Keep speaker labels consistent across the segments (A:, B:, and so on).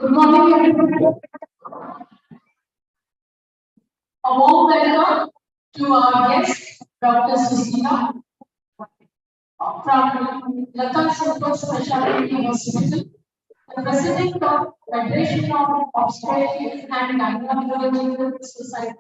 A: Good morning, everyone. A warm welcome to our guest, Dr. Susila, from Lata Super Specialty Hospital, the President of Federation of Obstetrics and Gynecological Society.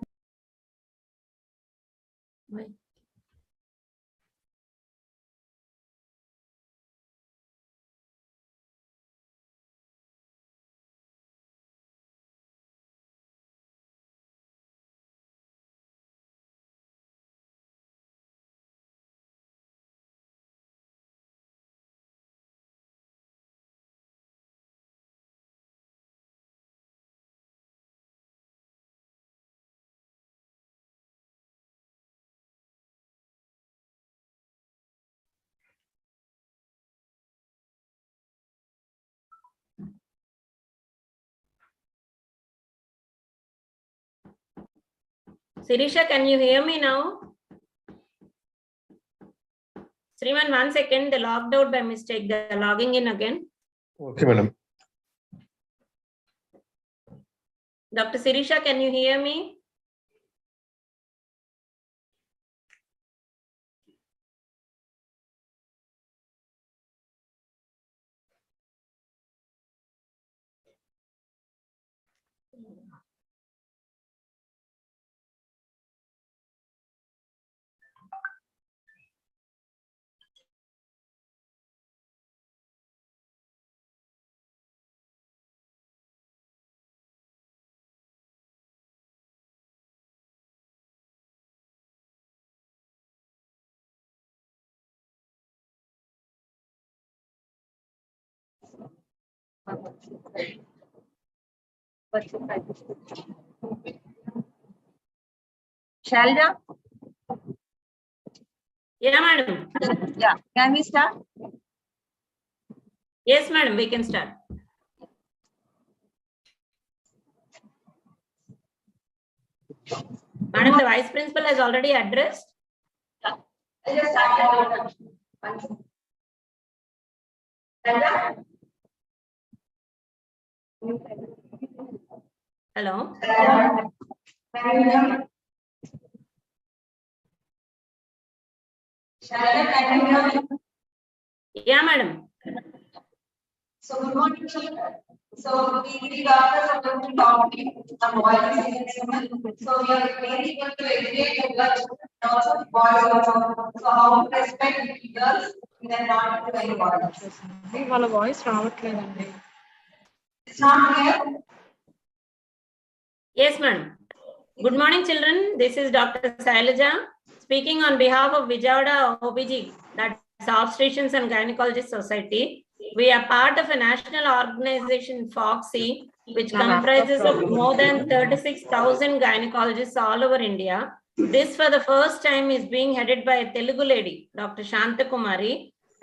B: Sirisha, can you hear me now? Sriman, 1 second. They logged out by mistake. They're logging in again.
C: Okay, madam.
B: Dr. Sirisha, can you hear me?
D: Shalda?
B: Yeah, madam.
D: Yeah. Can we start?
B: Yes, madam, we can start. Madam, the vice principal has already addressed.
D: I just started.
B: Hello.
D: Shalda, can you hear me?
B: Yeah, madam.
D: So good morning, children. So we three doctors are going to talk to you on violence against women. So we are mainly going to educate the girls and also the boys also. So how to respect the girls and then not do any violence.
E: వాళ్ళ voice రావట్లేదండి.
D: It's not clear.
B: Yes, madam. Good morning, children. This is Dr. Sailaja speaking on behalf of Vijayawada OBG, that's Obstetricians and Gynecologists Society. We are part of a national organization, FOXY, which comprises of more than 36,000 gynecologists all over India. This, for the first time, is being headed by a Telugu lady, Dr. Shanta Kumari.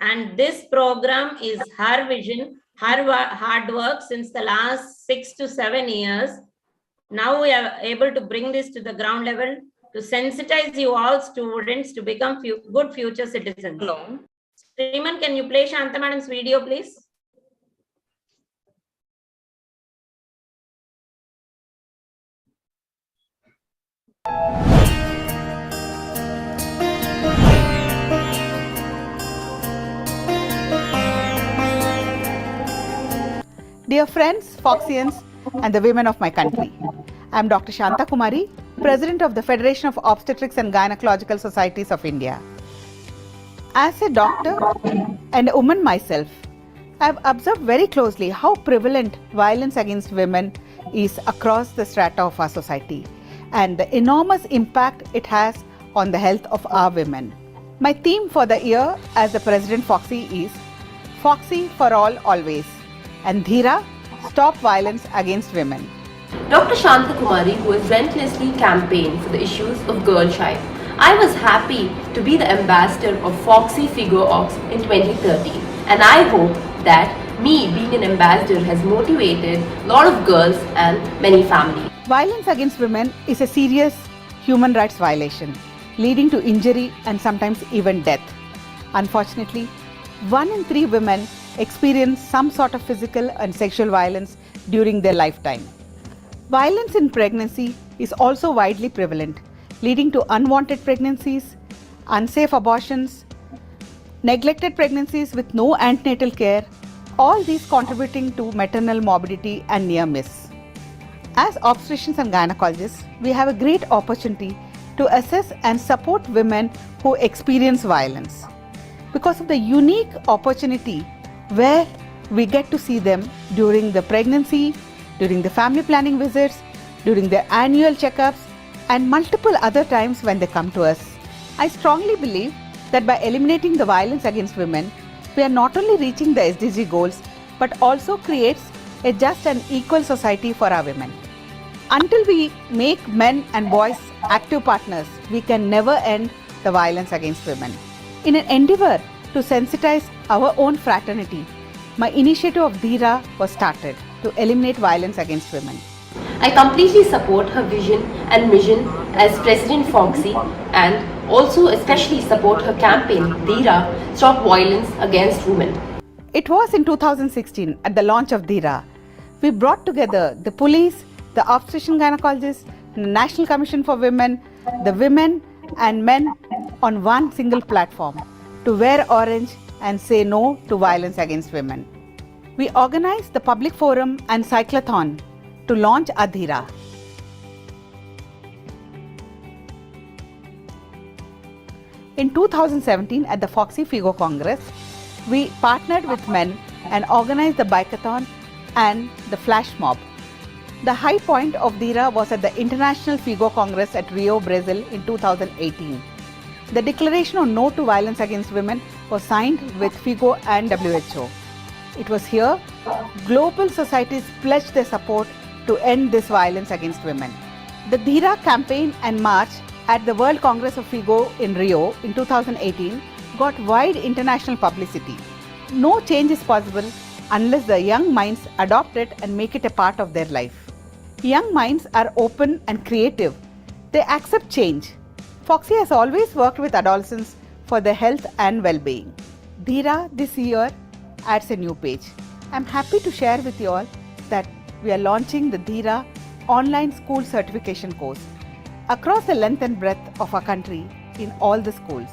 B: And this program is her vision, her hard work since the last 6 to 7 years. Now we are able to bring this to the ground level to sensitize you all students to become good future citizens.
E: Hello.
B: Sriman, can you play Shanta Madam's video, please?
F: Dear friends, Foxians, and the women of my country, I am Dr. Shanta Kumari, President of the Federation of Obstetrics and Gynecological Societies of India. As a doctor and a woman myself, I have observed very closely how prevalent violence against women is across the strata of our society and the enormous impact it has on the health of our women. My theme for the year as the President Foxy is Foxy for all always, and Dheera, stop violence against women.
G: Dr. Shanta Kumari, who has relentlessly campaigned for the issues of girl child. I was happy to be the ambassador of Foxy Figure Ox in 2013, and I hope that me being an ambassador has motivated a lot of girls and many families.
F: Violence against women is a serious human rights violation, leading to injury and sometimes even death. Unfortunately, 1 in 3 women experience some sort of physical and sexual violence during their lifetime. Violence in pregnancy is also widely prevalent, leading to unwanted pregnancies, unsafe abortions, neglected pregnancies with no antenatal care, all these contributing to maternal morbidity and near miss. As obstetricians and gynecologists, we have a great opportunity to assess and support women who experience violence because of the unique opportunity where we get to see them during the pregnancy, during the family planning visits, during their annual checkups, and multiple other times when they come to us. I strongly believe that by eliminating the violence against women, we are not only reaching the SDG goals, but also creates a just and equal society for our women. Until we make men and boys active partners, we can never end the violence against women. In an endeavor to sensitize our own fraternity, my initiative of Dheera was started to eliminate violence against women.
G: I completely support her vision and mission as President Foxy and also especially support her campaign, Dheera, Stop Violence Against Women.
F: It was in 2016 at the launch of Dheera. We brought together the police, the obstetrician gynecologists, the National Commission for Women, the women and men on one single platform to wear orange and say no to violence against women. We organized the public forum and cyclothon to launch Dheera. In 2017 at the Foxy Figo Congress, we partnered with men and organized the bikeathon and the flash mob. The high point of Dheera was at the International Figo Congress at Rio, Brazil in 2018. The declaration on no to violence against women was signed with Figo and WHO. It was here global societies pledged their support to end this violence against women. The Dheera campaign and march at the World Congress of Figo in Rio in 2018 got wide international publicity. No change is possible unless the young minds adopt it and make it a part of their life. Young minds are open and creative. They accept change. Foxy has always worked with adolescents for their health and well-being. Dheera this year adds a new page. I'm happy to share with you all that we are launching the Dheera online school certification course across the length and breadth of our country in all the schools.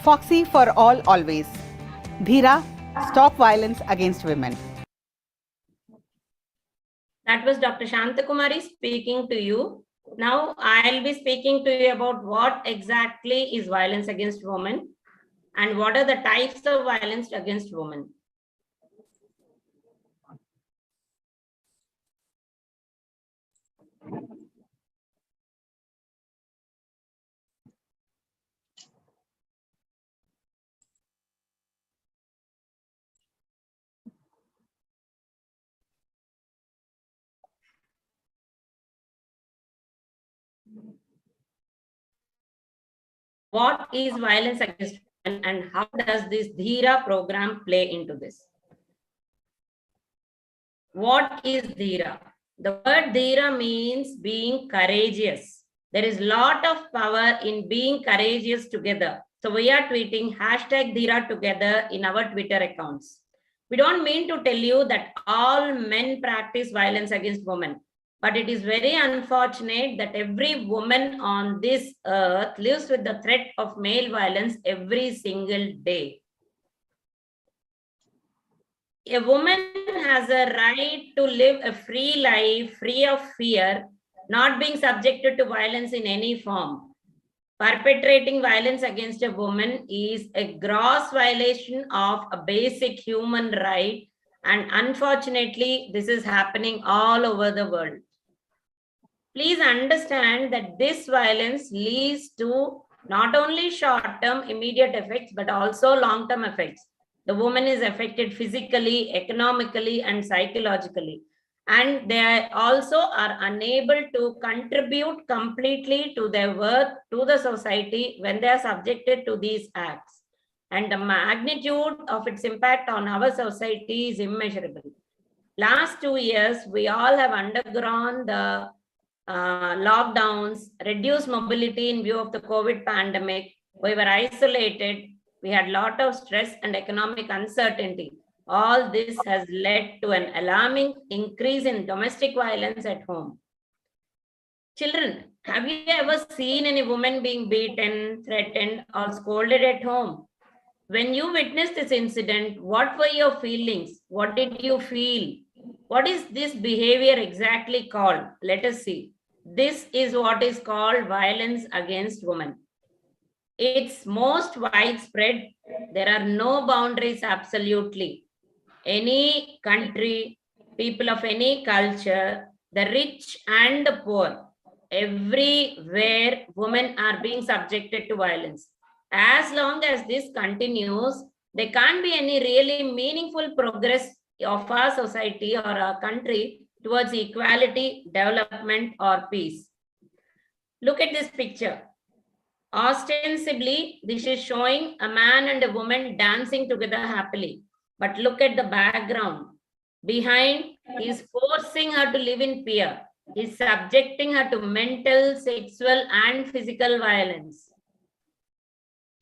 F: Foxy for all always. Dheera, stop violence against women.
B: That was Dr. Shantakumari speaking to you. Now I'll be speaking to you about what exactly is violence against women and what are the types of violence against women. What is violence against women and how does this Dheera program play into this? What is Dheera? The word Dheera means being courageous. There is a lot of power in being courageous together. So we are tweeting hashtag Dheera together in our Twitter accounts. We don't mean to tell you that all men practice violence against women. But it is very unfortunate that every woman on this earth lives with the threat of male violence every single day. A woman has a right to live a free life, free of fear, not being subjected to violence in any form. Perpetrating violence against a woman is a gross violation of a basic human right, and unfortunately, this is happening all over the world. Please understand that this violence leads to not only short-term immediate effects, but also long-term effects. The woman is affected physically, economically, and psychologically. And they also are unable to contribute completely to their worth to the society when they are subjected to these acts. And the magnitude of its impact on our society is immeasurable. Last 2 years, we all have undergone the lockdowns, reduced mobility in view of the COVID pandemic. We were isolated. We had a lot of stress and economic uncertainty. All this has led to an alarming increase in domestic violence at home. Children, have you ever seen any woman being beaten, threatened, or scolded at home? When you witnessed this incident, what were your feelings? What did you feel? What is this behavior exactly called? Let us see. This is what is called violence against women. It's most widespread. There are no boundaries absolutely. Any country, people of any culture, the rich and the poor, everywhere women are being subjected to violence. As long as this continues, there can't be any really meaningful progress of our society or our country towards equality, development, or peace. Look at this picture. Ostensibly, this is showing a man and a woman dancing together happily. But look at the background. Behind, he is forcing her to live in fear. He is subjecting her to mental, sexual, and physical violence.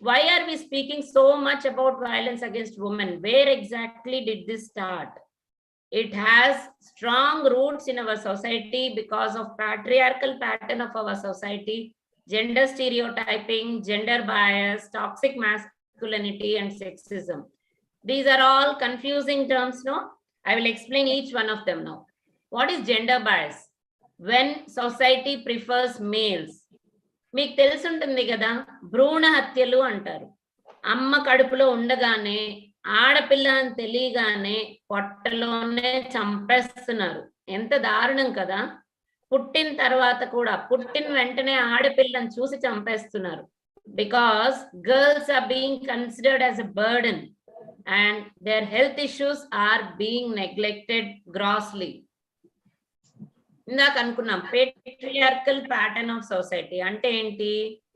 B: Why are we speaking so much about violence against women? Where exactly did this start? It has strong roots in our society because of patriarchal pattern of our society, gender stereotyping, gender bias, toxic masculinity, and sexism. These are all confusing terms, no? I will explain each one of them now. What is gender bias? When society prefers males. మీకు తెలుసుంటుంది కదా, భ్రూణ హత్యలు అంటారు. అమ్మ కడుపులో ఉండగానే ఆడపిల్ల అని తెలియగానే పొట్టలోనే చంపేస్తున్నారు. ఎంత దారుణం కదా. పుట్టిన తర్వాత కూడా, పుట్టిన వెంటనే ఆడపిల్లని చూసి చంపేస్తున్నారు. Because girls are being considered as a burden and their health issues are being neglected grossly. ఇందాక అనుకున్నాం పేట్రియార్కల్ ప్యాటర్న్ ఆఫ్ సొసైటీ అంటే ఏంటి?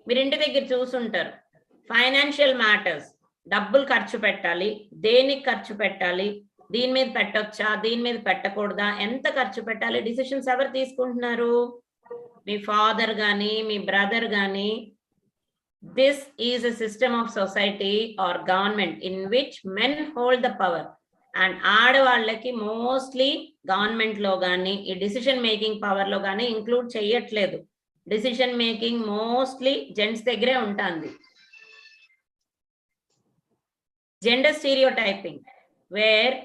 B: మీరు ఇంటి దగ్గర చూసుంటారు, ఫైనాన్షియల్ మ్యాటర్స్, డబ్బులు ఖర్చు పెట్టాలి, దేనికి ఖర్చు పెట్టాలి, దీని మీద పెట్టొచ్చా, దీని మీద పెట్టకూడదా, ఎంత ఖర్చు పెట్టాలి, డిసిషన్స్ ఎవరు తీసుకుంటున్నారు? మీ ఫాదర్ కానీ మీ బ్రదర్ కానీ. This is a system of society or government in which men hold the power. And ఆడవాళ్ళకి మోస్ట్లీ గవర్నమెంట్ లో కానీ ఈ డిసిషన్ మేకింగ్ పవర్ లో కానీ ఇంక్లూడ్ చేయట్లేదు. డిసిషన్ మేకింగ్ మోస్ట్లీ జెంట్స్ దగ్గరే ఉంటుంది. Gender stereotyping, where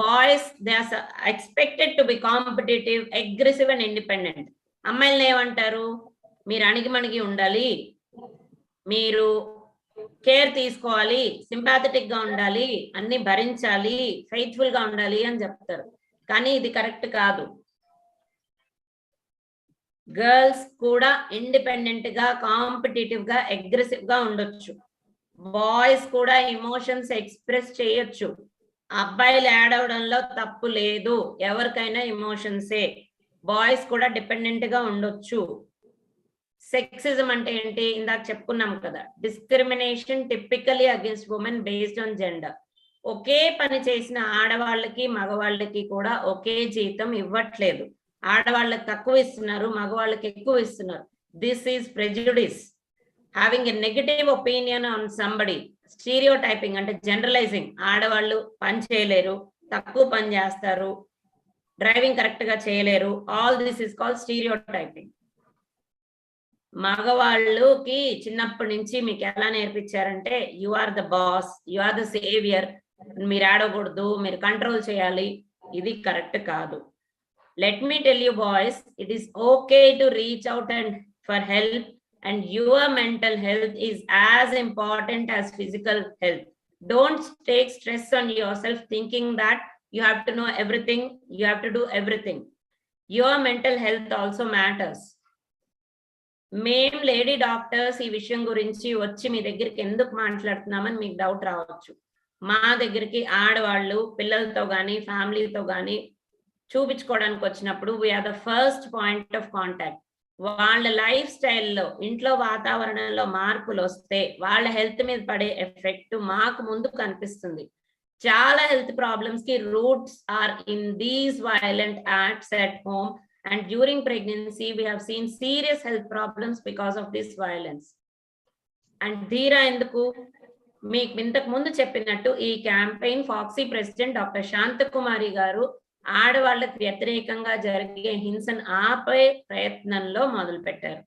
B: boys, they are expected to be competitive, aggressive and independent. అమ్మాయిలను ఏమంటారు? మీరు అణిగిమణిగి ఉండాలి, మీరు కేర్ తీసుకోవాలి, సింపాథెటిక్ గా ఉండాలి, అన్ని భరించాలి, ఫెయిత్ఫుల్ గా ఉండాలి అని చెప్తారు. కానీ ఇది కరెక్ట్ కాదు. గర్ల్స్ కూడా ఇండిపెండెంట్ గా, కాంపిటేటివ్ గా, అగ్రెసివ్ గా ఉండొచ్చు. బాయ్స్ కూడా ఎమోషన్స్ ఎక్స్ప్రెస్ చేయొచ్చు. అబ్బాయిలు ఏడవడంలో తప్పు లేదు, ఎవరికైనా ఎమోషన్సే. బాయ్స్ కూడా డిపెండెంట్ గా ఉండొచ్చు. సెక్సిజం అంటే ఏంటి? ఇందాక చెప్పుకున్నాం కదా, discrimination typically against women based on gender. ఒకే పని చేసిన ఆడవాళ్ళకి మగవాళ్ళకి కూడా ఒకే జీతం ఇవ్వట్లేదు. ఆడవాళ్ళకి తక్కువ ఇస్తున్నారు, మగవాళ్ళకి ఎక్కువ ఇస్తున్నారు. This is prejudice. Having a negative opinion on somebody. Stereotyping అంటే జనరలైజింగ్. ఆడవాళ్ళు పని చేయలేరు, తక్కువ పని చేస్తారు, డ్రైవింగ్ కరెక్ట్ గా చేయలేరు. All this is called stereotyping. మగవాళ్ళకి చిన్నప్పటి నుంచి మీకు ఎలా నేర్పించారంటే, you are the boss, you are the saviour, మీరు ఆడకూడదు, మీరు కంట్రోల్ చేయాలి. ఇది కరెక్ట్ కాదు. Let me tell you boys, it is okay to reach out and for help, and your mental health is as important as physical health. Don't take stress on yourself thinking that you have to know everything, you have to do everything. Your mental health also matters. మేము lady doctors ఈ విషయం గురించి వచ్చి మీ దగ్గరికి ఎందుకు మాట్లాడుతున్నామని మీకు doubt రావచ్చు. మా దగ్గరికి ఆడవాళ్ళు పిల్లలతో కానీ ఫ్యామిలీతో కానీ చూపించుకోవడానికి వచ్చినప్పుడు we are the first point of contact. వాళ్ళ లైఫ్ స్టైల్లో, ఇంట్లో వాతావరణంలో మార్పులు వస్తే వాళ్ళ హెల్త్ మీద పడే ఎఫెక్ట్ మాకు ముందు కనిపిస్తుంది. చాలా హెల్త్ ప్రాబ్లమ్స్ కి roots are in these violent acts at home. And during pregnancy, we have seen serious health problems because of this violence. And Dheera, enduku మీకు ఇంతకు ముందు చెప్పినట్టు ఈ క్యాంపెయిన్ ఫాక్సీ ప్రెసిడెంట్ డాక్టర్ శాంతకుమారి గారు ఆడవాళ్ళకి వ్యతిరేకంగా జరిగే హింసను ఆపే ప్రయత్నంలో మొదలు పెట్టారు.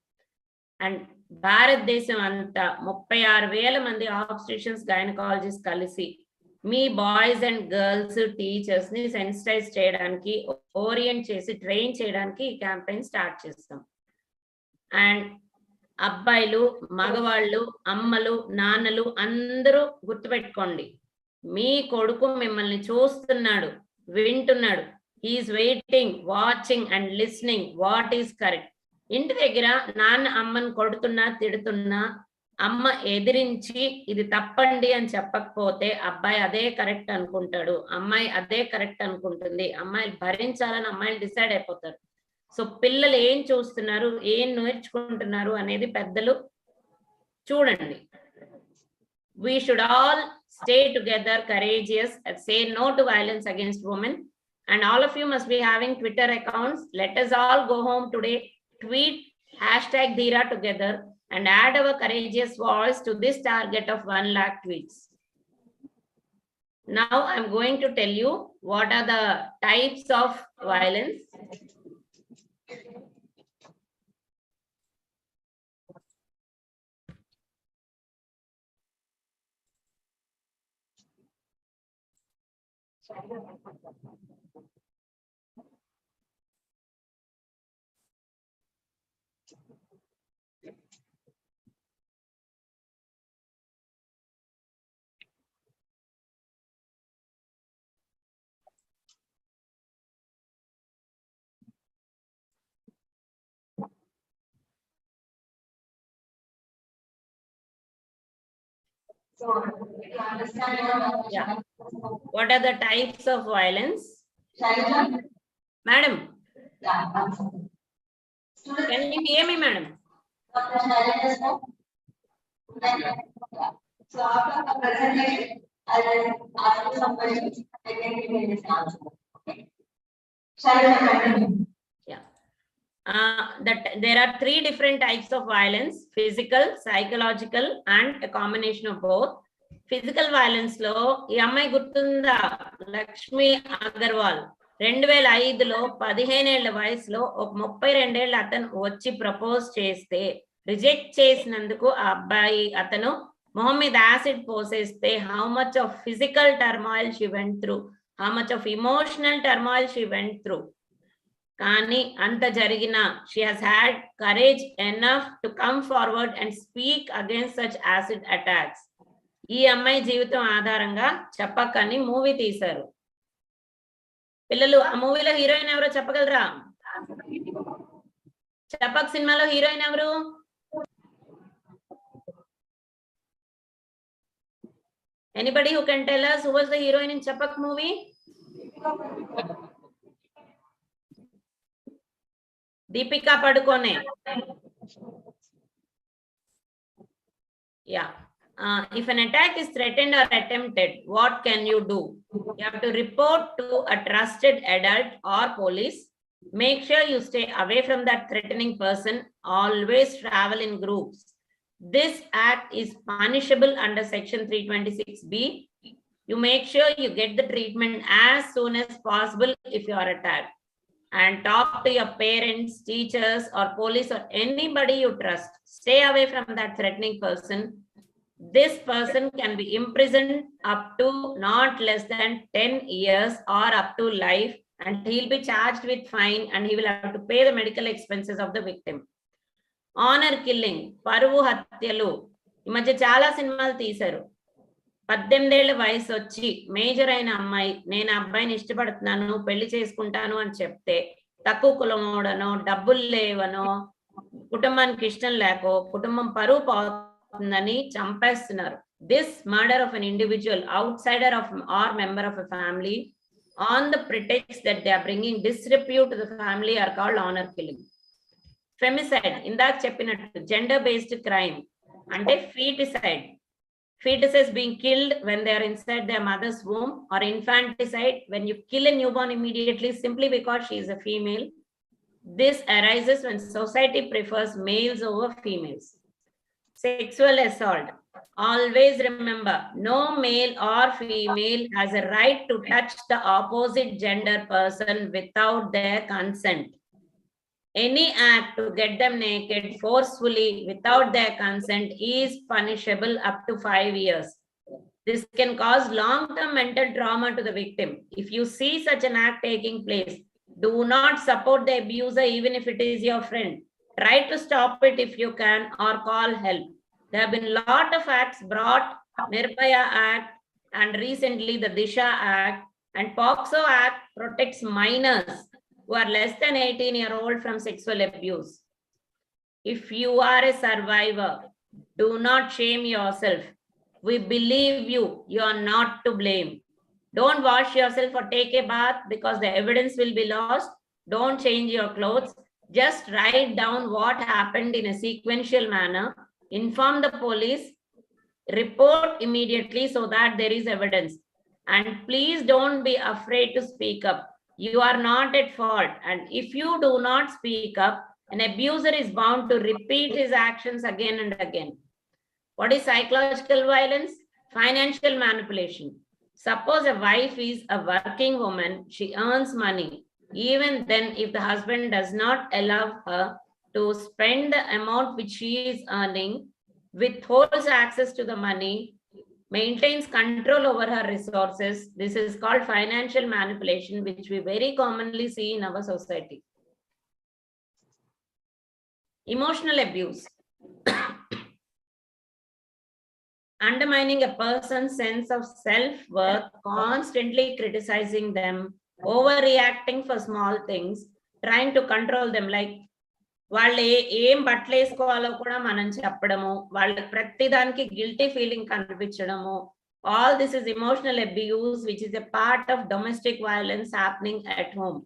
B: అండ్ భారతదేశం అంతా 36,000 మంది ఆబ్స్ట్రిషన్స్ గైనకాలజిస్ట్ కలిసి మీ బాయ్స్ అండ్ గర్ల్స్ టీచర్స్ ని సెన్సిటైజ్ చేయడానికి, ఓరియంట్ చేసి ట్రైన్ చేయడానికి ఈ క్యాంపెయిన్ స్టార్ట్ చేస్తాం. అండ్ అబ్బాయిలు, మగవాళ్ళు, అమ్మలు, నాన్నలు అందరూ గుర్తుపెట్టుకోండి, మీ కొడుకు మిమ్మల్ని చూస్తున్నాడు, వింటున్నాడు. He is waiting, watching and listening what is correct. ఇంటి దగ్గర నాన్న అమ్మను కొడుతున్నా, తిడుతున్నా, అమ్మ ఎదిరించి ఇది తప్పండి అని చెప్పకపోతే అబ్బాయి అదే కరెక్ట్ అనుకుంటాడు, అమ్మాయి అదే కరెక్ట్ అనుకుంటుంది. అమ్మాయిలు భరించాలని అమ్మాయిలు డిసైడ్ అయిపోతారు. సో పిల్లలు ఏం చూస్తున్నారు, ఏం నేర్చుకుంటున్నారు అనేది పెద్దలు చూడండి. We should all stay together, courageous, and say no to violence against women. And all of you must be having Twitter accounts. Let us all go home today, tweet #Dheera together, and add our courageous voice to this target of 1 lakh tweets. Now I'm going to tell you what are the types of violence.
D: So, you understand your
B: Yeah. What are the types of violence?
D: Shailaja?
B: Madam,
D: Yeah, that's it.
B: can you hear me, madam?
D: Dr. Shailaja, sir? Yeah. So after the presentation, I will ask you some questions. I can give you this answer. Okay. Shailaja, continue.
B: There are 3 different types of violence: physical, psychological, and a combination of both. Physical violence లో ఈ అమ్మాయి గుర్తుందా, లక్ష్మి అగర్వాల్ 2005లో 15 ఏళ్ల వయసులో ఒక 32 ఏళ్ల అతను వచ్చి ప్రపోజ్ చేస్తే రిజెక్ట్ చేసినందుకు ఆ అబ్బాయి అతను మొహం మీద యాసిడ్ పోసేస్తే how much of physical turmoil she went through, how much of emotional turmoil she went through. కానీ అంత జరిగినా she has had courage enough to come forward and speak against such acid attacks. ఈ అమ్మాయి జీవితం ఆధారంగా చెప్పక్ అని movie తీశారు. పిల్లలు ఆ మూవీలో హీరోయిన్ ఎవరో చెప్పగలరా? చెప్పక్ సినిమాలో హీరోయిన్ ఎవరు? Anybody who can tell us who was the heroine in Chapak movie? Deepika Padukone. Yeah. If an attack is threatened or attempted, what can you do? You have to report to a trusted adult or police. Make sure you stay away from that threatening person. Always travel in groups. This act is punishable under section 326B. You make sure you get the treatment as soon as possible if you are attacked. And talk to your parents, teachers, or police, or anybody you trust. Stay away from that threatening person. This person can be imprisoned up to not less than 10 years or up to life, and he'll be charged with fine and he will have to pay the medical expenses of the victim. Honor killing, పరువు హత్యలు ఈ మధ్య చాలా సినిమాలు తీశారు. 18 ఏళ్ల వయసు వచ్చి మేజర్ అయిన అమ్మాయి నేను అబ్బాయిని ఇష్టపడుతున్నాను, పెళ్లి చేసుకుంటాను అని చెప్తే తక్కువ కులమోడనో, డబ్బులు లేవనో, కుటుంబానికి ఇష్టం లేకో, కుటుంబం పరువు పోతుందని చంపేస్తున్నారు. This murder of an individual, outsider of or member of a family, on the pretext that they are bringing disrepute to the family, are called honor killing. Femicide, ఇందాక చెప్పినట్టు gender based crime అంటే feticide. Fetuses being killed when they are inside their mother's womb, or infanticide when you kill a newborn immediately simply because she is a female. This arises when society prefers males over females. Sexual assault, Always remember, no male or female has a right to touch the opposite gender person without their consent. Any act to get them naked forcefully without their consent is punishable up to 5 years. This can cause long-term mental trauma to the victim. If you see such an act taking place, do not support the abuser even if it is your friend. Try to stop it if you can or call help. There have been a lot of acts brought, Nirbhaya Act and recently the Disha Act, and POXO Act protects minors who are less than 18-year-old from sexual abuse. If you are a survivor, do not shame yourself. We believe you. You are not to blame. Don't wash yourself or take a bath because the evidence will be lost. Don't change your clothes. Just write down what happened in a sequential manner. Inform the police. Report immediately so that there is evidence. And please don't be afraid to speak up. You are not at fault. And if you do not speak up, an abuser is bound to repeat his actions again and again. What is psychological violence? Financial manipulation. Suppose a wife is a working woman, she earns money. Even then, if the husband does not allow her to spend the amount which she is earning, withholds access to the money, maintains control over her resources, this is called financial manipulation, which we very commonly see in our society. Emotional abuse. Undermining a person's sense of self-worth, constantly criticizing them, overreacting for small things, trying to control them, like వాళ్ళు ఏం బట్టలు వేసుకోవాలో కూడా మనం చెప్పడము, వాళ్ళకి ప్రతిదానికి guilty feeling కనిపించడము. All this is emotional abuse, which is a part of domestic violence happening at home.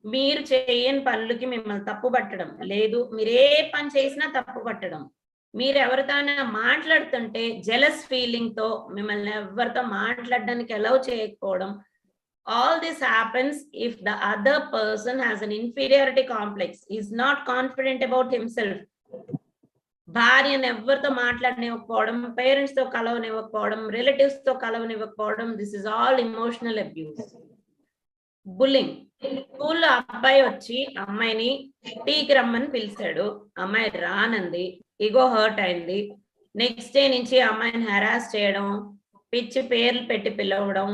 B: మీరు చేయని పనులకి మిమ్మల్ని తప్పు పట్టడం, లేదు మీరు ఏ పని చేసినా తప్పు పట్టడం, మీరు ఎవరితోనే మాట్లాడుతుంటే జెలస్ ఫీలింగ్ తో మిమ్మల్ని ఎవరితో మాట్లాడడానికి అలౌ చేయకపోవడం. All this happens if the other person has an inferiority complex, is not confident about himself. భార్యను ఎవరితో మాట్లాడనివ్వకపోవడం, పేరెంట్స్ తో కలవనివ్వకపోవడం, రిలేటివ్స్ తో కలవనివ్వకపోవడం, this is all emotional abuse. Bullying. స్కూల్లో అబ్బాయి వచ్చి అమ్మాయిని టీకి రమ్మని పిలిచాడు, అమ్మాయి రానంది, ఈగో హర్ట్ అయింది. నెక్స్ట్ డే నుంచి అమ్మాయిని హెరాస్ చేయడం, పిచ్చి పేర్లు పెట్టి పిలవడం,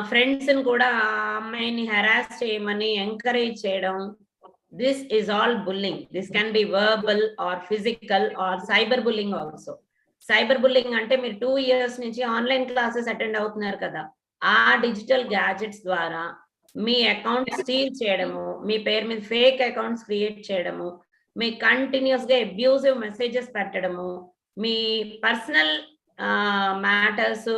B: ఫ్రెండ్స్ ని కూడా ఆ అమ్మాయిని హెరాస్ చేయమని ఎంకరేజ్ చేయడం. This is all bullying. This can be verbal or physical or cyber bullying also. Cyber bullying అంటే మీరు 2 years నుంచి ఆన్లైన్ క్లాసెస్ అటెండ్ అవుతున్నారు కదా, ఆ డిజిటల్ గ్యాజెట్స్ ద్వారా మీ అకౌంట్ స్టీల్ చేయడము, మీ పేరు మీద ఫేక్ అకౌంట్స్ క్రియేట్ చేయడము, మీ కంటిన్యూస్ గా అబ్యూజివ్ మెసేజెస్ పెట్టడము, మీ పర్సనల్ మ్యాటర్స్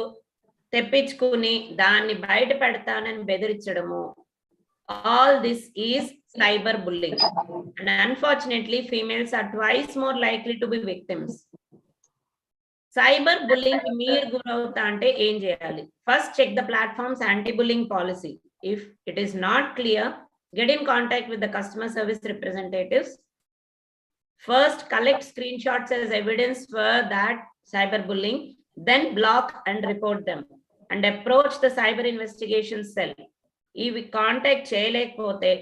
B: తెప్పించుకుని దాన్ని బయట పెడతానని బెదిరించడము. All this is cyber bullying. And unfortunately females are twice more likely to be victims. Cyber bullying మీరు గురవుతా అంటే ఏం చేయాలి? First check the platforms anti bullying policy. If it is not clear, get in contact with the customer service representatives. First, collect screenshots as evidence for that cyberbullying, then block and report them and approach the cyber investigation cell. If we contact cheyalekapothe,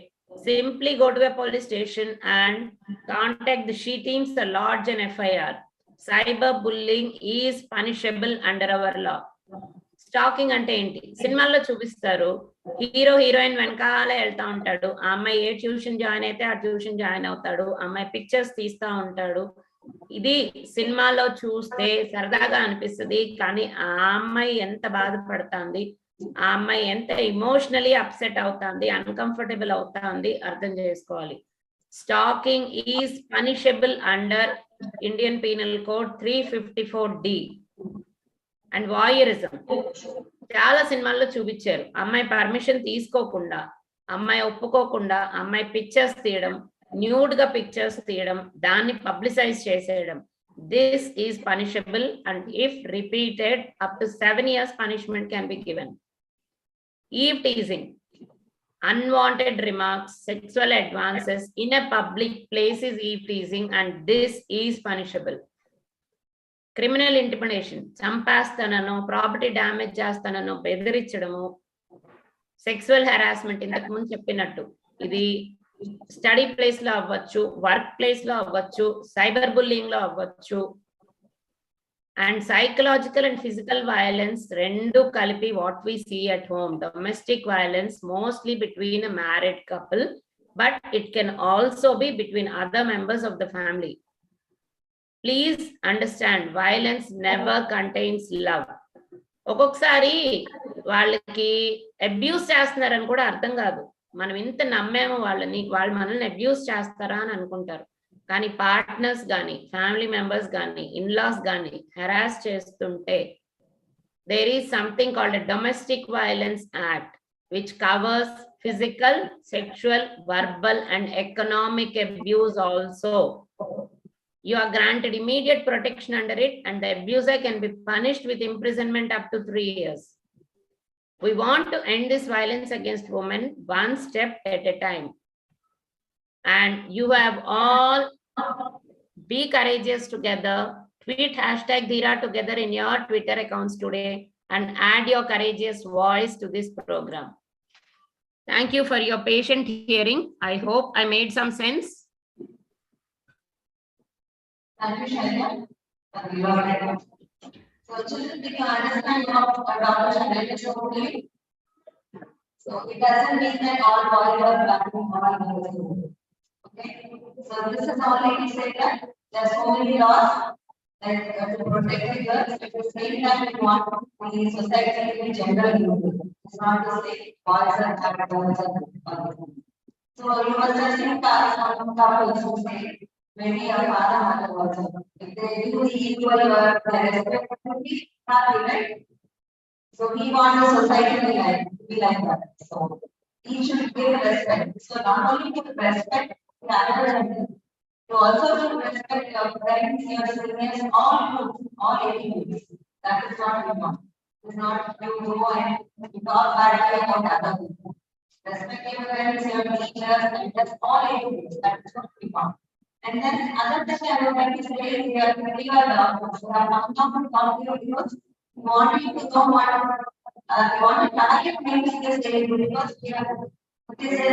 B: simply go to a police station and contact the she teams to lodge an FIR. Cyberbullying is punishable under our law. Stalking అంటే ఏంటి? సినిమాల్లో చూపిస్తారు, hero heroine వెనకాలే వెళ్తా ఉంటాడు, ఆ అమ్మాయి ఏ tuition join అయితే ఆ ట్యూషన్ జాయిన్ అవుతాడు, అమ్మాయి పిక్చర్స్ తీస్తా ఉంటాడు. ఇది సినిమాలో చూస్తే సరదాగా అనిపిస్తుంది, కానీ ఆ అమ్మాయి ఎంత బాధపడుతుంది, ఆ అమ్మాయి ఎంత ఎమోషనలీ అప్సెట్ అవుతుంది, అన్కంఫర్టబుల్ అవుతుంది అర్థం చేసుకోవాలి. Stalking is punishable under Indian penal code 354D. And voyeurism చాలా సినిమాల్లో చూపించారు, అమ్మాయి పర్మిషన్ తీసుకోకుండా, అమ్మాయి ఒప్పుకోకుండా అమ్మాయి పిక్చర్స్ తీయడం, న్యూడ్ గా పిక్చర్స్ తీయడం, దాన్ని పబ్లిసైజ్ చేసేయడం. This is punishable and if repeated up to 7 years punishment can be given. Eve teasing, unwanted remarks, sexual advances in a public place is eve teasing and this is punishable. Criminal intimidation, చంపేస్తానో property damage చేస్తానో బెదిరించడము, sexual harassment ఇంతకు ముందు చెప్పినట్టు ఇది study place లో అవ్వచ్చు, work place లో అవ్వచ్చు, సైబర్ బుల్లింగ్ లో అవ్వచ్చు, and psychological and physical violence రెండు కలిపి what we see at home. Domestic violence mostly between a married couple, but it can also be between other members of the family. Please understand, violence never contains love. ఒక్కొక్కసారి వాళ్ళకి abuse చేస్తున్నారని కూడా అర్థం కాదు. మనం ఇంత నమ్మేమో వాళ్ళని, వాళ్ళు మనల్ని అబ్యూస్ చేస్తారా అని అనుకుంటారు. కానీ పార్ట్నర్స్ కానీ, ఫ్యామిలీ మెంబర్స్ కానీ, ఇన్లాస్ కానీ హెరాస్ చేస్తుంటే there is something called a domestic violence act which covers physical, sexual, verbal and economic abuse also. You are granted immediate protection under it, and the abuser can be punished with imprisonment up to 3 years. We want to end this violence against women one step at a time. And you have all be courageous together. Tweet hashtag Dheera together in your Twitter accounts today and add your courageous voice to this program. Thank you for your patient hearing. I hope I made some sense.
D: Thank you, Shailja. So children, we can understand what Dr. Shailja told you. So it doesn't mean that all boys are planning all girls. Okay. So this is only to say that there are so many laws like to protect the girls. At the same time, we want the society to be gender neutral. It's not to say boys are bad, girls are good. So you must have seen some couples who say maybe a father mother also. If they do the equal work, the respect will be happy, right? So we want the society to be like that. So each should give respect. So not only to respect the other gender, to also to respect your parents, your seniors, all ages. That is what we want. It's not you go and talk badly about other people. Respect your parents, your teachers, and that's all ages. That is what we want. And then other thing I would like to say is we are critical doctors. So I want to talk to you because we want you to know what we want to target maybe this age because we are it is a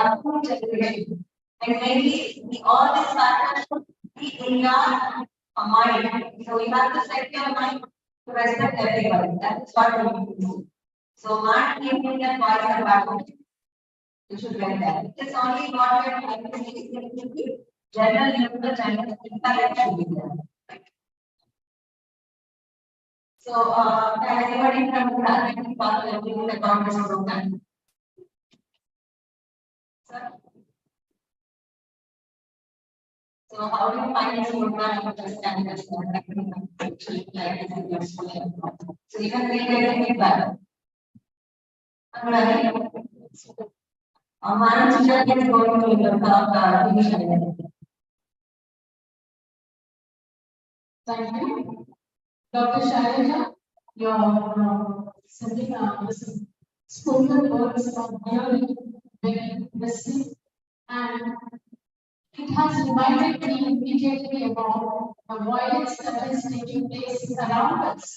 D: approved generation. And maybe all these factors should be in your mind. So you have to set your mind to respect everybody. That is what we need to do. So not giving that voice and backward. You should get that. It is only what we are trying to see. General neutral gender impact should be there. So can anybody from the faculty part of the Congress program? Sir? So how do you find this program of the standards? So even we get feedback. My teacher is going to talk division.
A: Thank you. Dr. Shailja, your sending this spoken words are really very messy, and it has reminded me immediately about the violence that is taking place around us.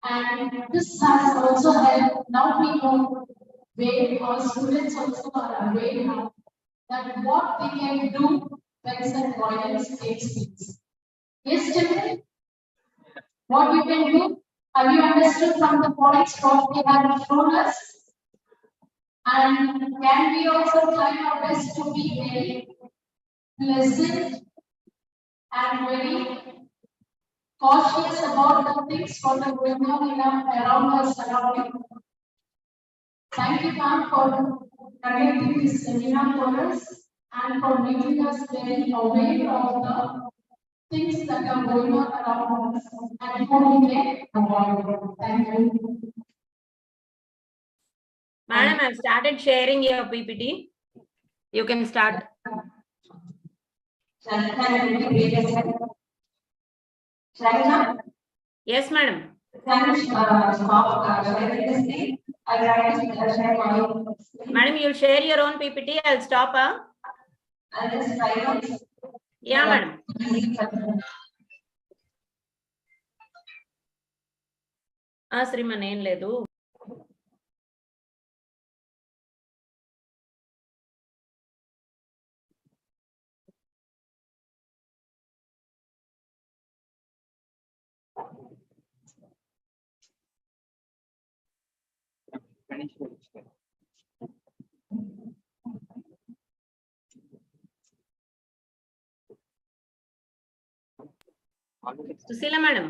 A: And this has also helped now we know where our students also are aware now that what they can do when such violence takes place. Yes, children? What you can do? Have you understood from the points what they have shown us? And can we also try our best to be very pleasant and very cautious about the things what are going on around us surrounding? Thank you, ma'am, for conducting this seminar for us and for making us very aware of the things that are going on around us and how we can avoid it. Thank you.
B: Madam, I've started sharing your PPT. You can start. Yes, madam. Madam, you'll share your own PPT. I'll stop.
D: I'll just try out.
B: Yeah, madam. Shriman ఏం లేదు. Susila madam.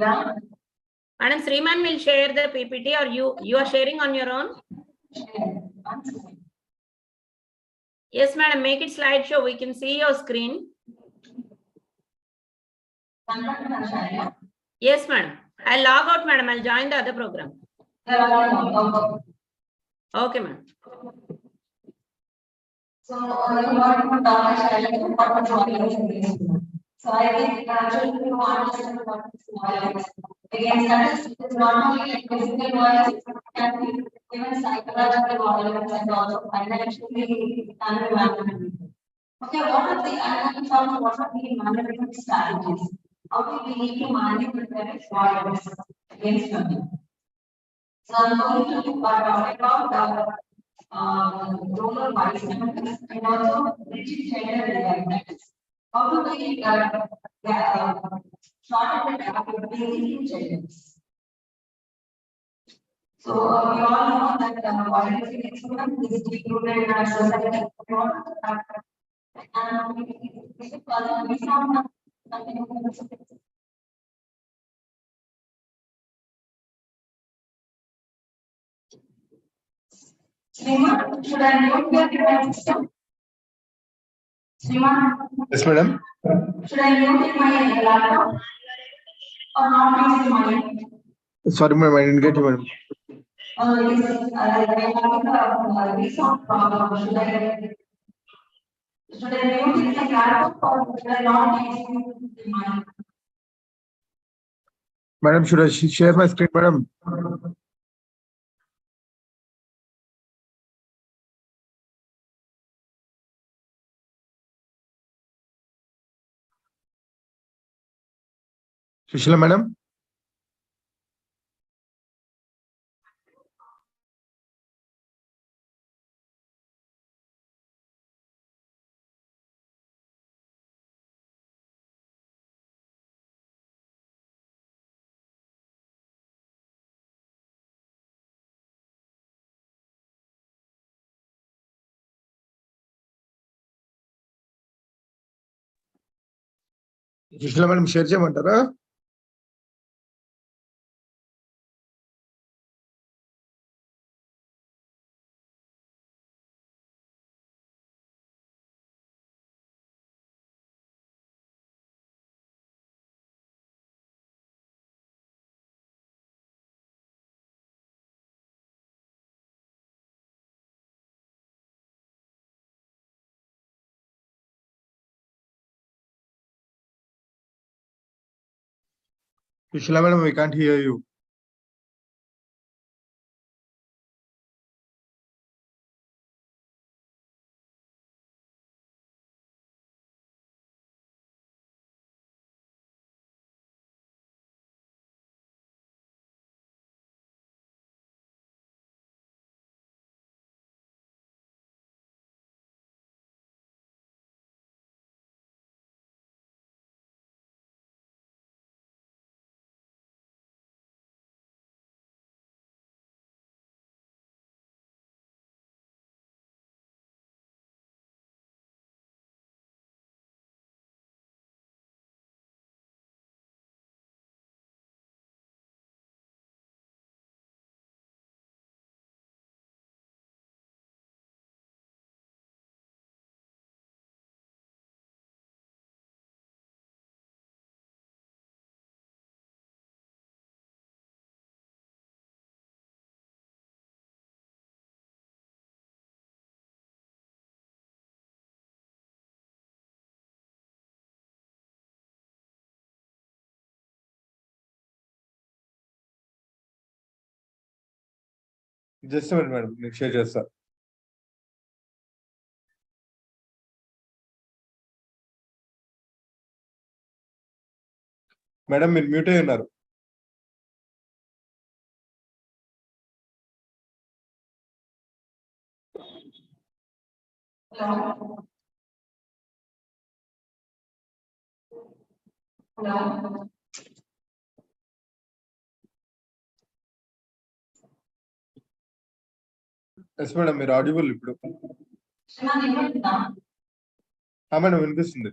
D: Yeah.
B: Madam, Sriman will share the PPT, or you are sharing on your own? Yes, madam, make it slideshow. We can see your screen. Yes, madam. I'll log out, madam. I'll join the other program. Okay, madam.
D: So, so I think actually you understand what is violence. Against that is not only like physical violence, it can be even psychological violence and also financially and management. Okay, what are the what are the management strategies? How do we need to manage the violence against women? So I'm going to talk about role of vice presidents and also rigid gender realities. How do we shorten the gap between genders? So we all know that violence against women is deep-rooted in our society. And is it possible we found something? Sriman, should I mute your device system? Sriman?
C: Yes, madam.
D: Should I mute my laptop? Or not use mine?
C: Sorry, madam, I didn't get you, madam.
D: Yes, I have a sound problem. Should I mute my laptop or should I not use mine?
C: Madam, should I share my screen, madam? Sushila, madam? Sushila, madam, share చేయమంటారా? Sushila, madam, we can't hear you. Just a minute, madam. Next share చేస్తా. Madam మీరు mute అయి ఉన్నారు.
D: Hello. Hello.
C: Yes madam మీరు audible ఇప్పుడు
D: శ్రీమాన్ ఏమంటున్నా?
C: Madam వినిపిస్తుంది.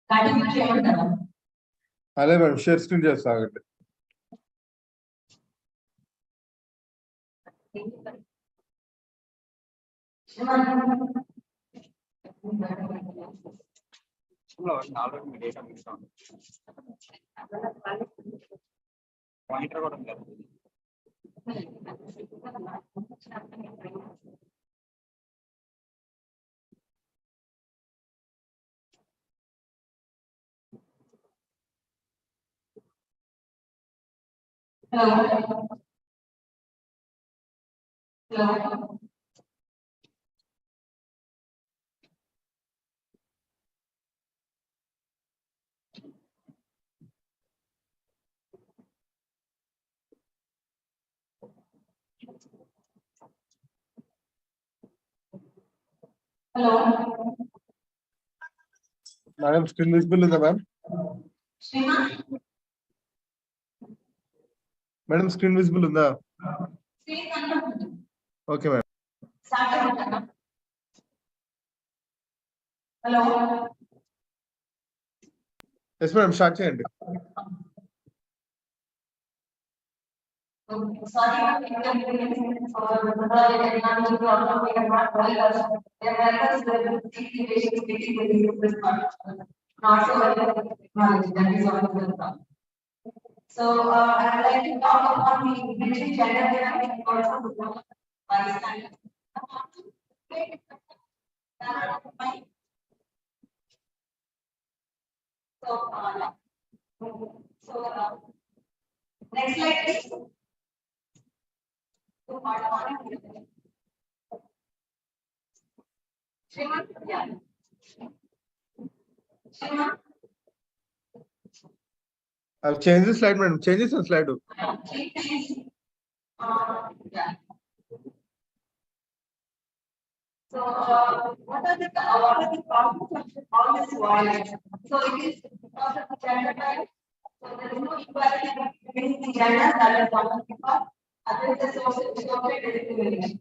D: Continue చేయమంటారా?
C: అదే మేడం షేర్ స్క్రీన్ చేస్తా ఆగండి.
D: Sriman Hello. Hello. Hello.
C: Madam screen visible ఉందా ma'am?
D: Sriman.
C: Madam screen visible ఉందా?
D: Screen కనపడుతుంది.
C: Okay madam.
D: Start చేయమంటారా? Hello.
C: ఎస్ మేడం స్టార్ట్ చేయండి.
D: Sorry, but inconvenience for the technology problem we have not told us. There were others who were situations getting the this not so well technology. That is all the problem. So I would like to talk about the bridging gender dynamic also Pakistan. So next slide please. Sriman, yeah. Sriman,
C: I'll change the slide madam. Changes in slide.
D: yeah. So what are the problems of all this violence? So it is because of the gender type. So there is no equality between the genders that is one of the part. Other is the social discrimination.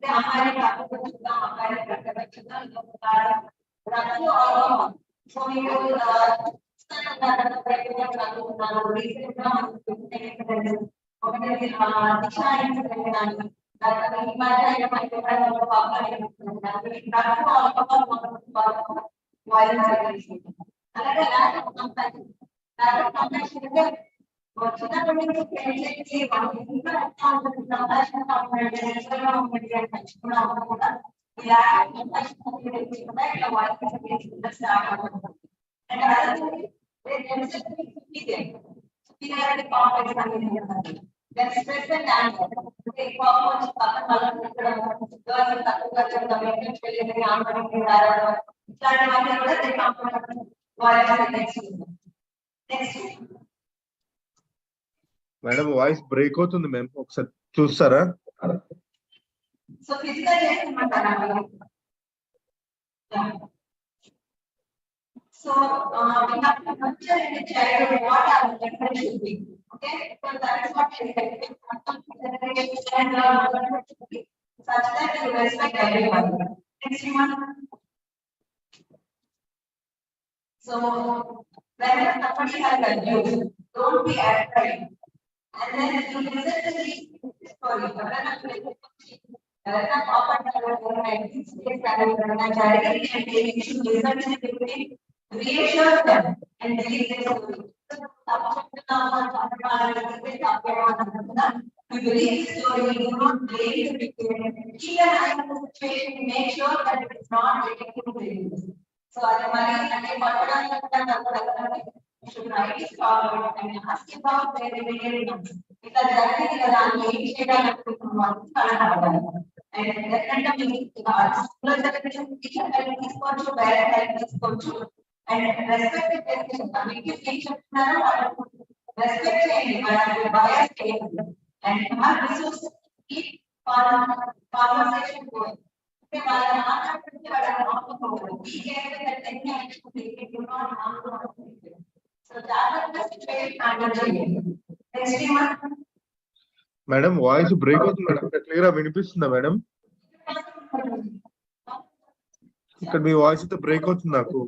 D: The हमारे काफी कुछ ना हमारे प्रकृति ना लोग कारण रातों और so we will stand on that regular रातों ना reason ना obviously दिशा इंसान that the imagine my favorite violence against women. Another lack of compassion. Lack of compassion is there. But so that when you can say one thing, compassion the lack of compassion the violence against the start. And other thing, they themselves be there. Superiority complex and then stress and anger. They perform girls తక్కువగా చెప్తాం English వెళ్ళి ఆంధ్రకి ఇట్లాంటి వాటిని కూడా they come violence against women. Next.
C: Madam voice break అవుతుంది మేము ఒకసారి చూస్తారా?
D: So physical చేస్తామంటారా? So we have to nurture in the child what our generation should be. Okay, so that is what we generation should be such that you respect everyone. Next one. So whenever somebody has a news, don't be afraid. And then you listen to the story. Reassure them and believe their story. You believe the story, you do not blame the victim. Even I am in the situation, make sure that it is not related to the So the money and you should write it forward and ask about where they really know. Because that is the and definitely teacher తీసుకోవచ్చు parent తీసుకోవచ్చు and respect respect చేయండి వాళ్ళకి bias చేయండి and resources keep conversation going So జాగ్రత్తగా situation handle చేయండి. Next month
C: madam voice break అవుతుంది madam, clear గా వినిపిస్తుందా మేడం? ఇక్కడ మీ వాయిస్ అయితే బ్రేక్ అవుతుంది నాకు.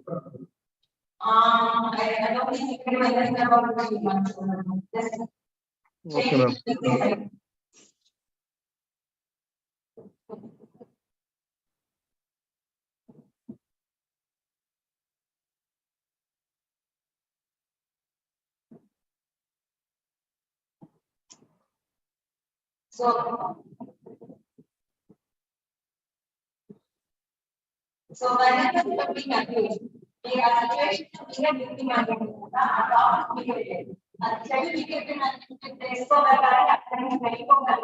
C: Okay ma'am.
D: So whenever you are being accused, the situation of being victim accused, certificate and expo and medical and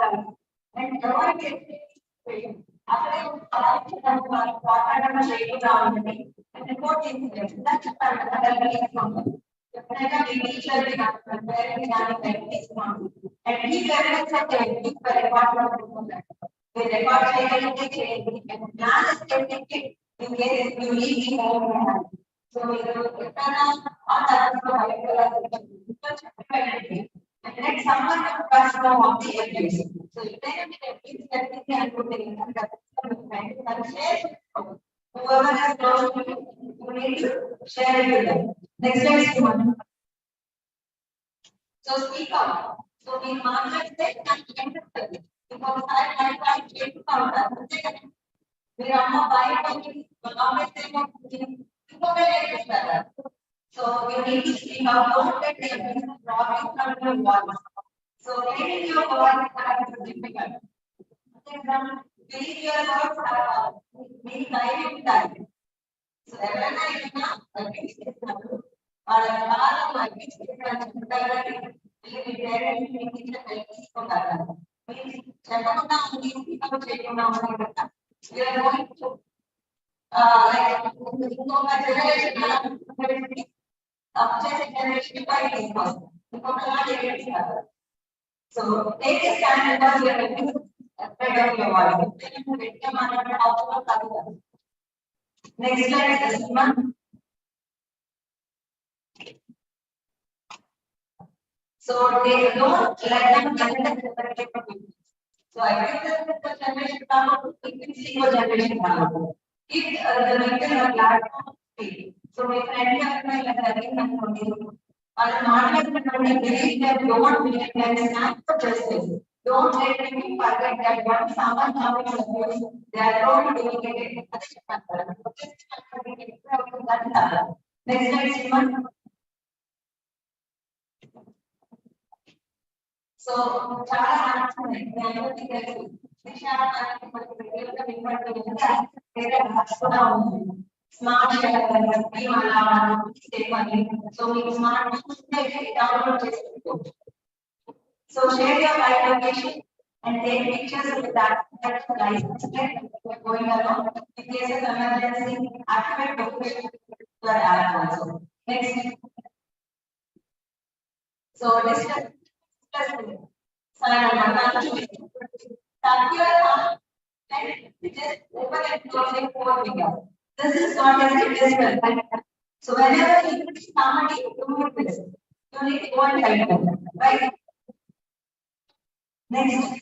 D: and report incident. That's and these evidence are taken for record. The record change and plan is taken in case you need the home. So we will and next someone will pass of the evidence. So you can whoever has close to you need to share it with them. Next one. So speak out. So we market say because I change counter. We are not buying so you need to speak out. Don't let them robbing from your voice. So getting your voice is difficult. Believe your words are being guided time. So everyone is not we are going to so take a stand because you are afraid of your body. Next slide is this one. So they don't let them get the so I think that the generation generation if the maker of platform so my friend don't let me forget that one someone they are all dedicated. Next slide. So, smart so we smart so share your live location and take pictures of that license plate going along in case of emergency activate location your app also. Next. So this is just open and close it 4 fingers. This is what is invisible. So whenever you see somebody do this, you need to go and type them, right? Next.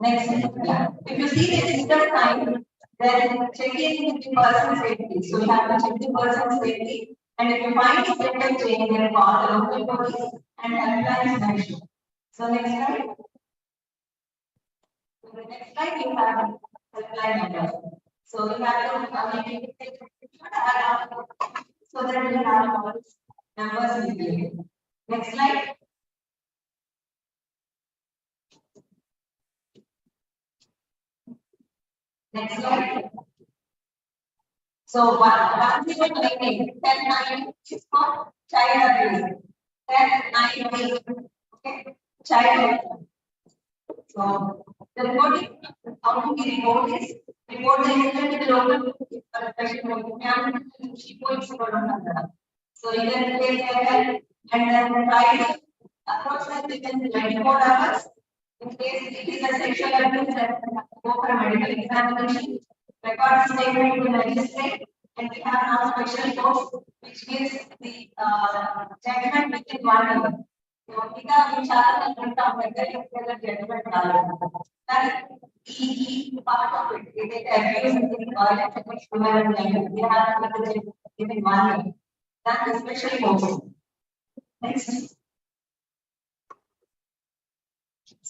D: Next. If you see the digital sign, then check in the person's safety. So you have to check the person's safety. And if you find a second chain, then call the local police and helpline is mentioned. So next slide. So the next slide you have helpline number. So you have to so that you have numbers in the next slide. Next slide. So 1098, 1098 is for child abuse. 1098, okay, child abuse. So the reporting, how to be report the incident to the local so you can take care and then try to approach them within 24 hours. If case it is a sexual abuse, then go for a medical examination, record statement to magistrate, and we have now special courts which gives the judgment within 1 year. So, ఇంకా విచారణ ఉంటాం దగ్గర judgement రాలేదు. కానీ ఈ part of it, ఏదైతే abuse violence against women and men, we have to within 1 year. That is special courts. Next.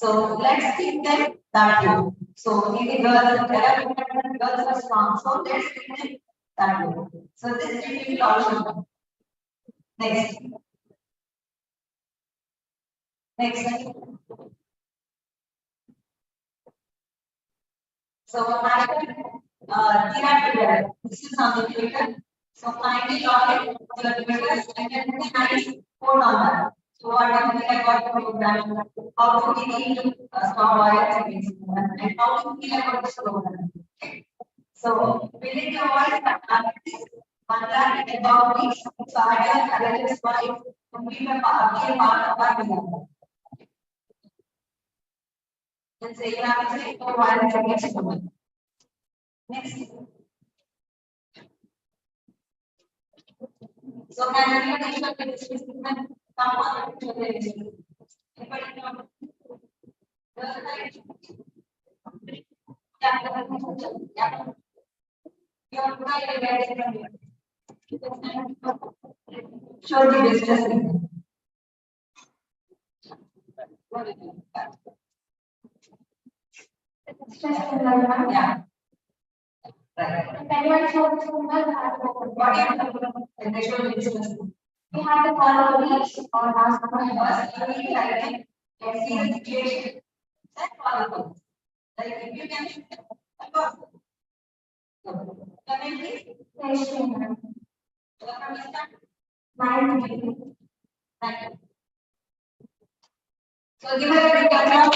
D: So let's keep them that way. So if the girls are strong, so let's keep them that way. So this will also come. Next. Next. So I Dheera, this is on the Twitter. So finally log in your Twitter and then nice code on that. So what do you feel about the program? How do we need to stop violence against women? And how do you feel about this program? Okay. So building your voice and one lakh about weeks. So I just have this wife to be a part of our program. And say you have to say no violence against women. Next. So can you mention the discussion? Come on, anybody know? Yeah. You're right. Show the business. Yeah. Right. What is we have to follow each or ask for us to be like and see the situation. Then follow. Like if you can so give us a big clap.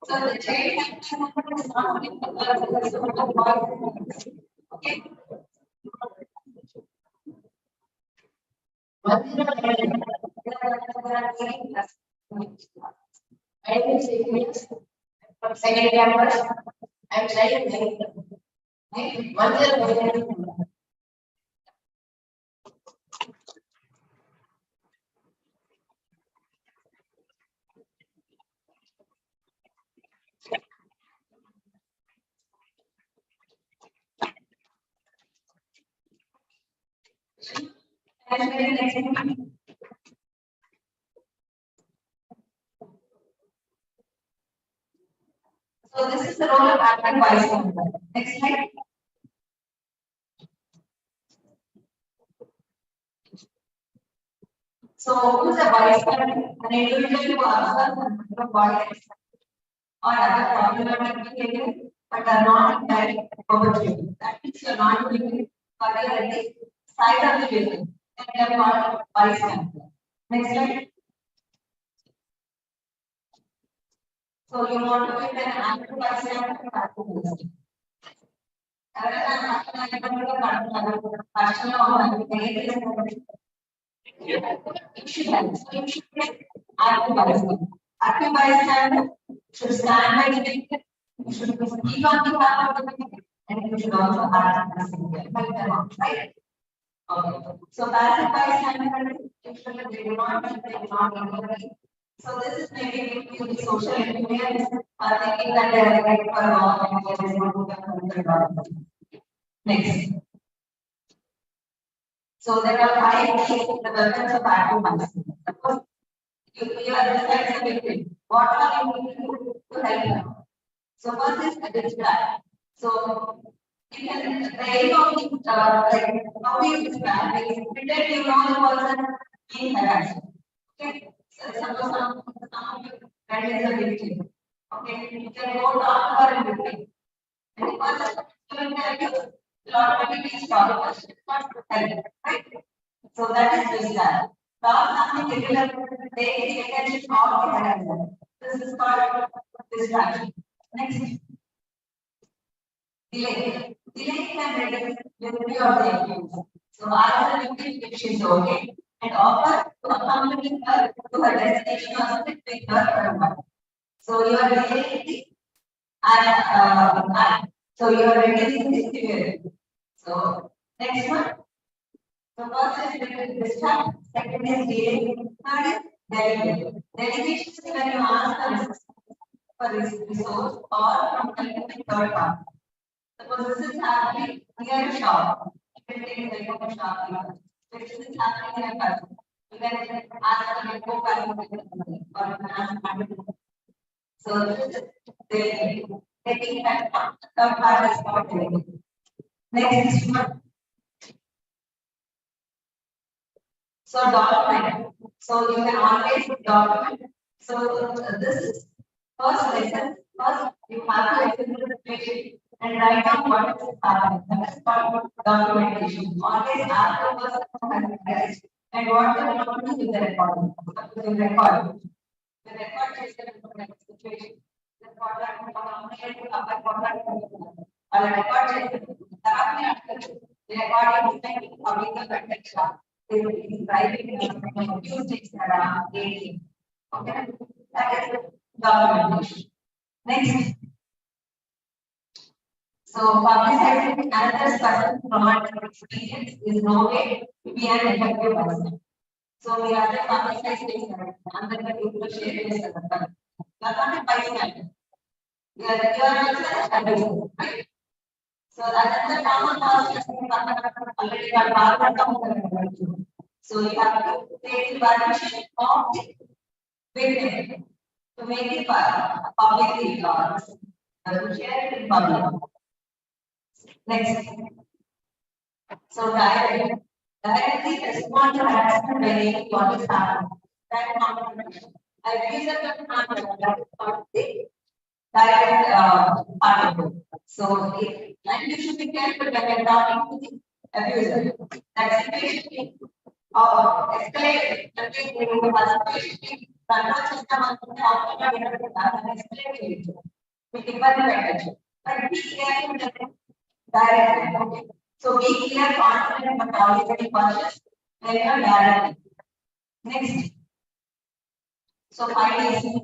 D: So the child is not okay. I will say yes. Second campus, I'm trying to one year. So this is the role of active bystander. Next slide. So who's a bystander? An individual who observes the violence or other problematic behavior but are not in direct perpetrating. That means you are not doing it, but you are at the side of the building and you are not bystander. Next slide. So you want to get an active bystander or active bystander. Active bystander should stand by the victim, you should speak on behalf of the victim, and you should also act as a victim, right? Okay. So passive bystander, usually they do not intervene. So this is maybe due to the social influence are thinking that they are right for wrong and they are not to. Next. So there are 5 keys in the weapons of active bystander. Suppose you are besides the victim. What are you going to do to help them? So first is the dispatch. So the aim of the like how we dispatch is pretend you know the person being harassed. Okay. So suppose some friend is a victim. Okay, you can go talk to her and automatically stop, right? So that is this that. Stop something regular, take the attention of the analyzer. This is called distraction. Next, delay. Delay can reduce memory of the activity. So I will if she is okay and offer to accompany her to her destination or sit with her. So you are delaying the so you are reducing the severity. So next one. So first is discharge, second is delay, third is delegate. Delegation is when you ask for resource or from collecting third party. Suppose this is happening near a shop. You can take the like of a shop here. If this is happening in a country, you can ask the go back or you can ask. So this is delegate. Taking that third party is not delegate. Next one. So document. So you can always document. So this is first lesson. First you have to listen to the situation and write down what is happening. That is called documentation. Always ask the person who has asked and what they want to do with the recording. The record. The record is the situation. The recording is making public context. They will be private music okay, that is documentation. Next, so publicizing another person's traumatic experience is no way to be an effective person. So we are the publicizing and the people share this. You are not a bystander. You are also a advisor, right? So that is the common cause already got. So you have to take the permission of the victim to make it publicly to share it in public. Next. So directly respond to harassment when what is happening. That confirmation. I use the concept of the direct particle. So and you should be careful when you're talking to the abuser. That situation escalate the situation control system escalate with the but be careful directly. So be clear, confident, but always cautious when you are directly. Next. So finally,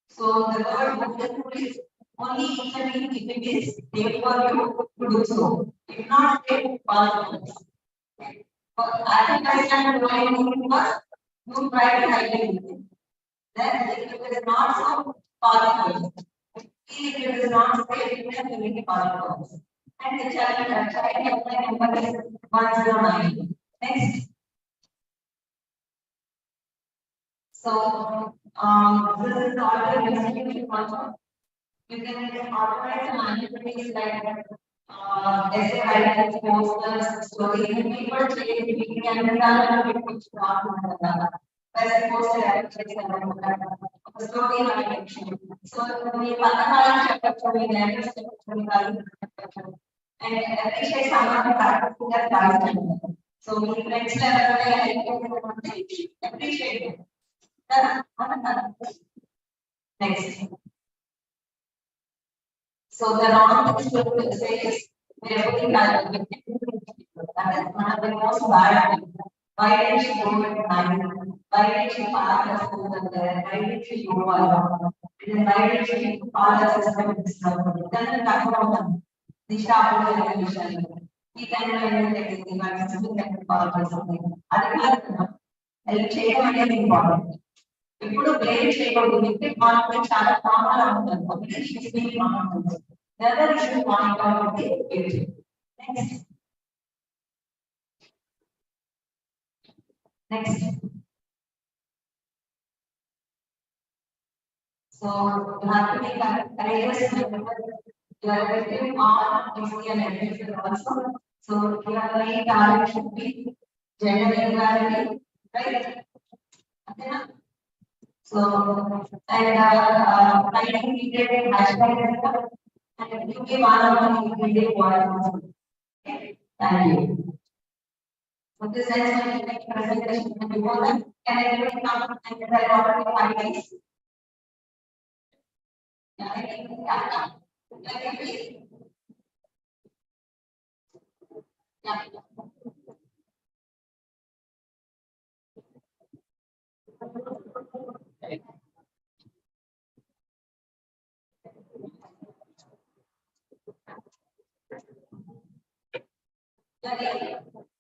D: so the word beautiful is only intervene if it is safe for you to do so. If not safe, follow. I think I stand going first, you try to hide it. Then if it is not so, follow. If it is not safe, then you need to follow. And the child number is 109. Next. So this is all the execution also. You can organize the activities like essay writing, posters, stories, and paper change. We can be done in a bit best poster activities and story writing. So we chapter and appreciate someone practicing their life. So we next level appreciate it. Next. So the wrong thing to say is everything that is one of the most bad. Why did she go at night? Why did she park her school there? Why did she go alone? And why did she call her sister with this number? Then talk about them. Disha he can know everything, but sister can call her something. Help చేయడం అనేది important. ఇప్పుడు blame చేయకూడదు వ్యక్తి confidence చాలా common ఉంటుంది ఒకటి shifting ఉంటుంది never you should monitor the వ్యక్తి next so you have to be courageous you are working on equity and education also so your main target should be gender equality right okay na so, and finding integrated hashtag And you give one of the voice. Okay. Thank you. With this, I will make a presentation before that. Can everybody come and tell out the findings? Yeah, I think, yeah. Can you please? Yeah.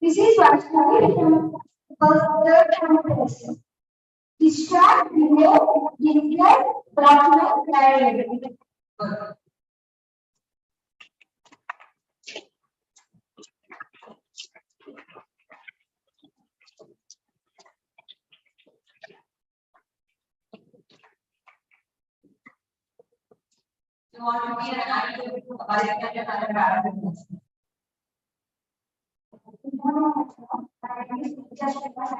H: This is Vaishnavi because third time distract, below, declare, document, clarity.
D: You want to be an active participant and other participants.
H: Just because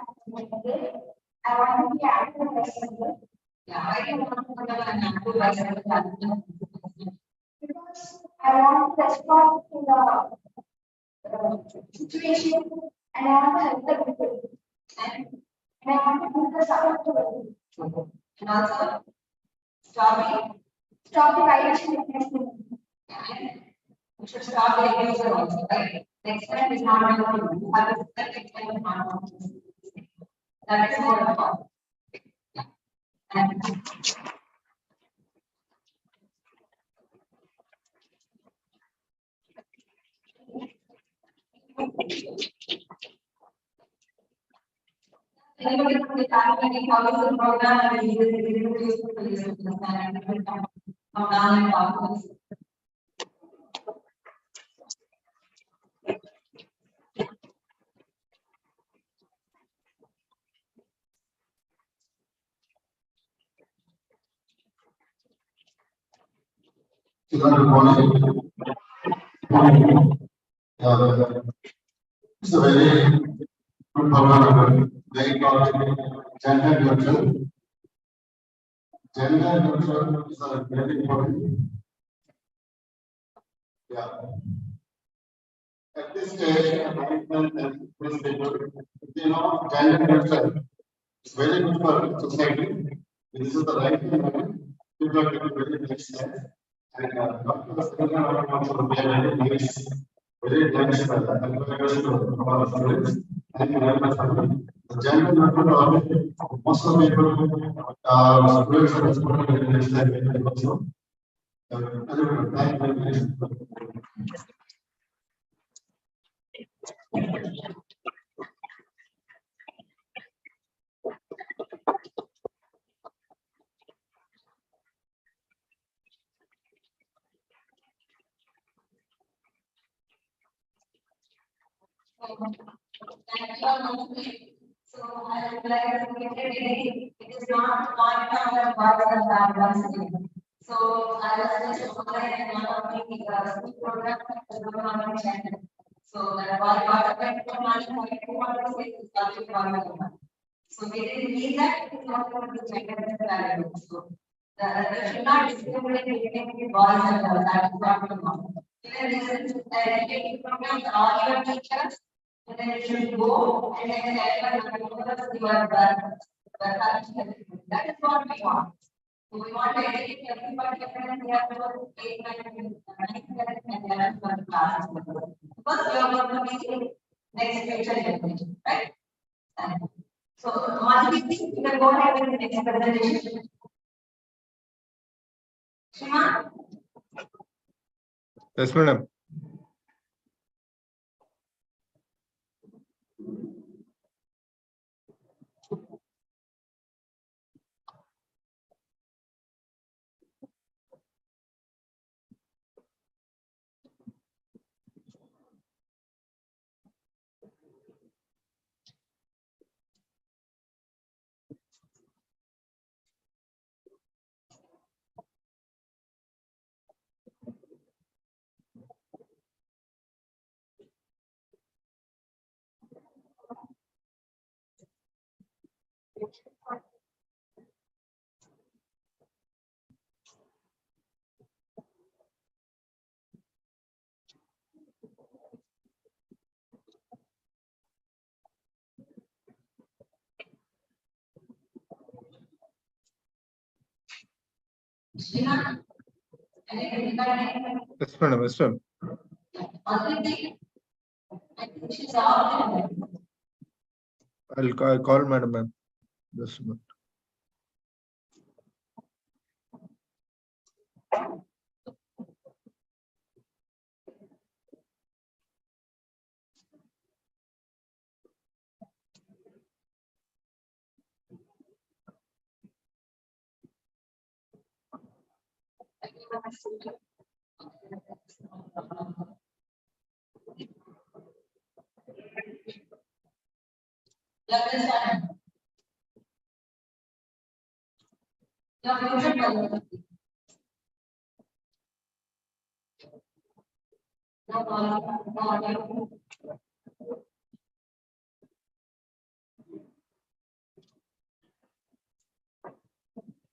H: I want to be active person.
D: Yeah, I don't want to become an active participant.
H: Because I want to respond to the situation and I want to help the people. And I want to give the support to them.
D: And also, stop
H: Stop the violation against them.
D: it. We should stop the abuser also, right? Next time is not going to do. Have a second time is not going to do. That is more important. Yeah. And anybody from the family, how is the program and is it useful to listen to the and come down and talk to us.
I: Good morning. It's a very good program, very called gender neutral. Gender neutral is a very important. Yeah. At this stage, management and principal, gender neutral. It's very good for society. This is the right thing. People are getting very nice. And doctors also very nice, very nice advisors to our students. Thank you very much for that. The gender neutral, most of the people, students are responding in this language also. Thank you very much.
D: So I would like to reiterate, it is not one time that once again. So I was just online and one of the school program that was going on my channel. So that was part of it for money, what you want to say is subject one. So we didn't need that, it is not going to check the value. So we should not discriminate between boys and girls, that is not the norm. Even this is educating programs, all your teachers. And then you should go and then you are done. That is what we want. So we want to educate everybody and we have to take and learn from class. Because we are going to be next future generation, right? So Madhuri, you can go ahead with the next presentation. Shima?
C: Yes, madam.
A: Sheena? Any regarding
C: Yes, madam. Yes, ma'am.
A: Aditi? I think she's out there.
C: I'll call madam, ma'am. Just a minute.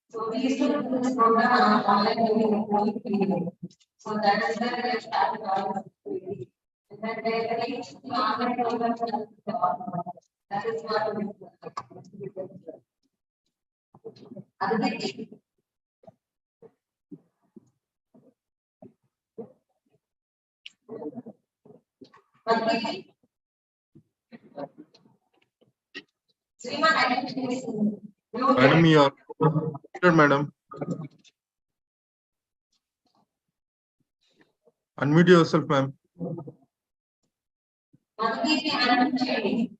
A: So we used to do this program online during the COVID period. So that is where we started our activity. And then they reached the online program. That is what we Aditi. Aditi. Sriman, I didn't listen.
C: Madam, you are muted, madam. Unmute yourself, ma'am.
A: Aditi, I'm changing.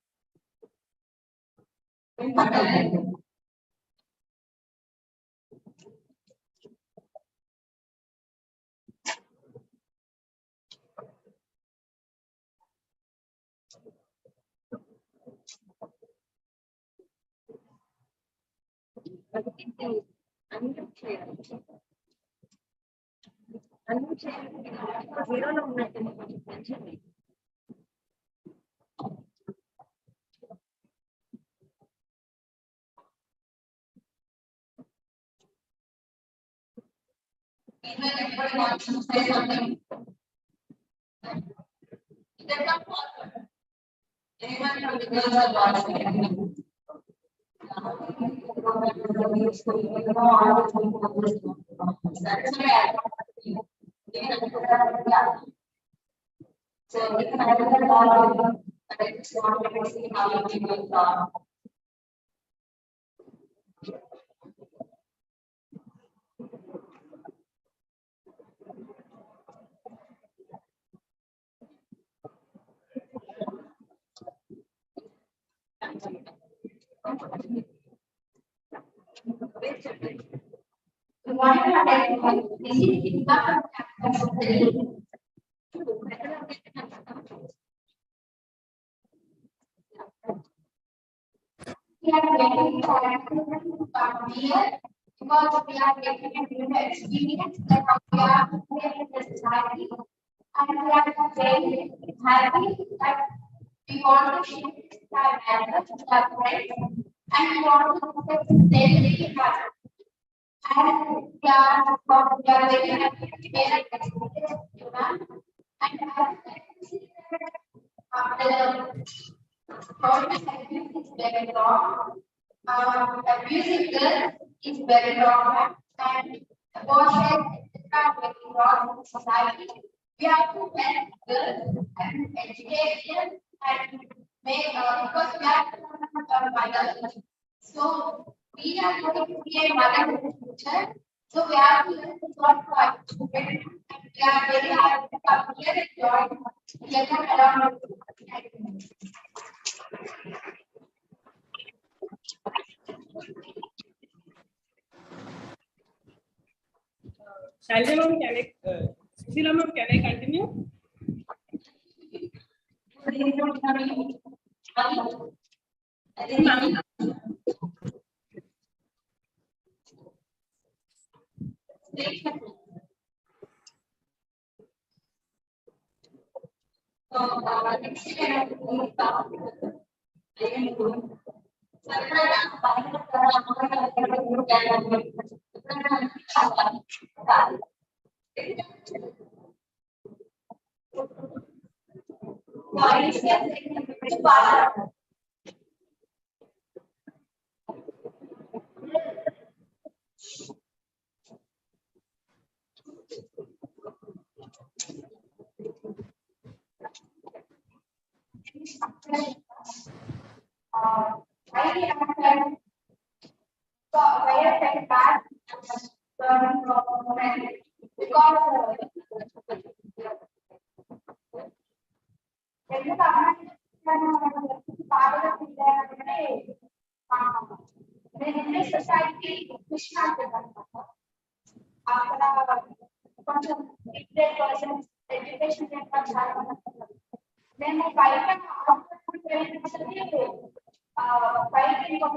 A: Even everybody wants to say something. Then come forward. Anyone from the girls are watching. So we can have a lot I just want to see how people are.
H: We are getting here because we are getting a new experience that we are in the society, and we are very happy that we want to share our manners with our friends, and we want to stay happy. And we are very happy to share our experience with you, ma'am. And I would like to see that government activity is very wrong. Abusing girls is very wrong, and abortion is not very wrong in society. We have to help girls and educate them and make because we are mothers. So we are going to be a mother in the future. So we have to learn what to our children, and we are very happy to come here and join together around the
E: Shalja ma'am, Sheila ma'am, can I continue?
H: fish market అన్నమాట. అక్కడ కొంచెం literate persons education చాలా మంది ఉన్నారు. నేను బయట బయట ఇంకొక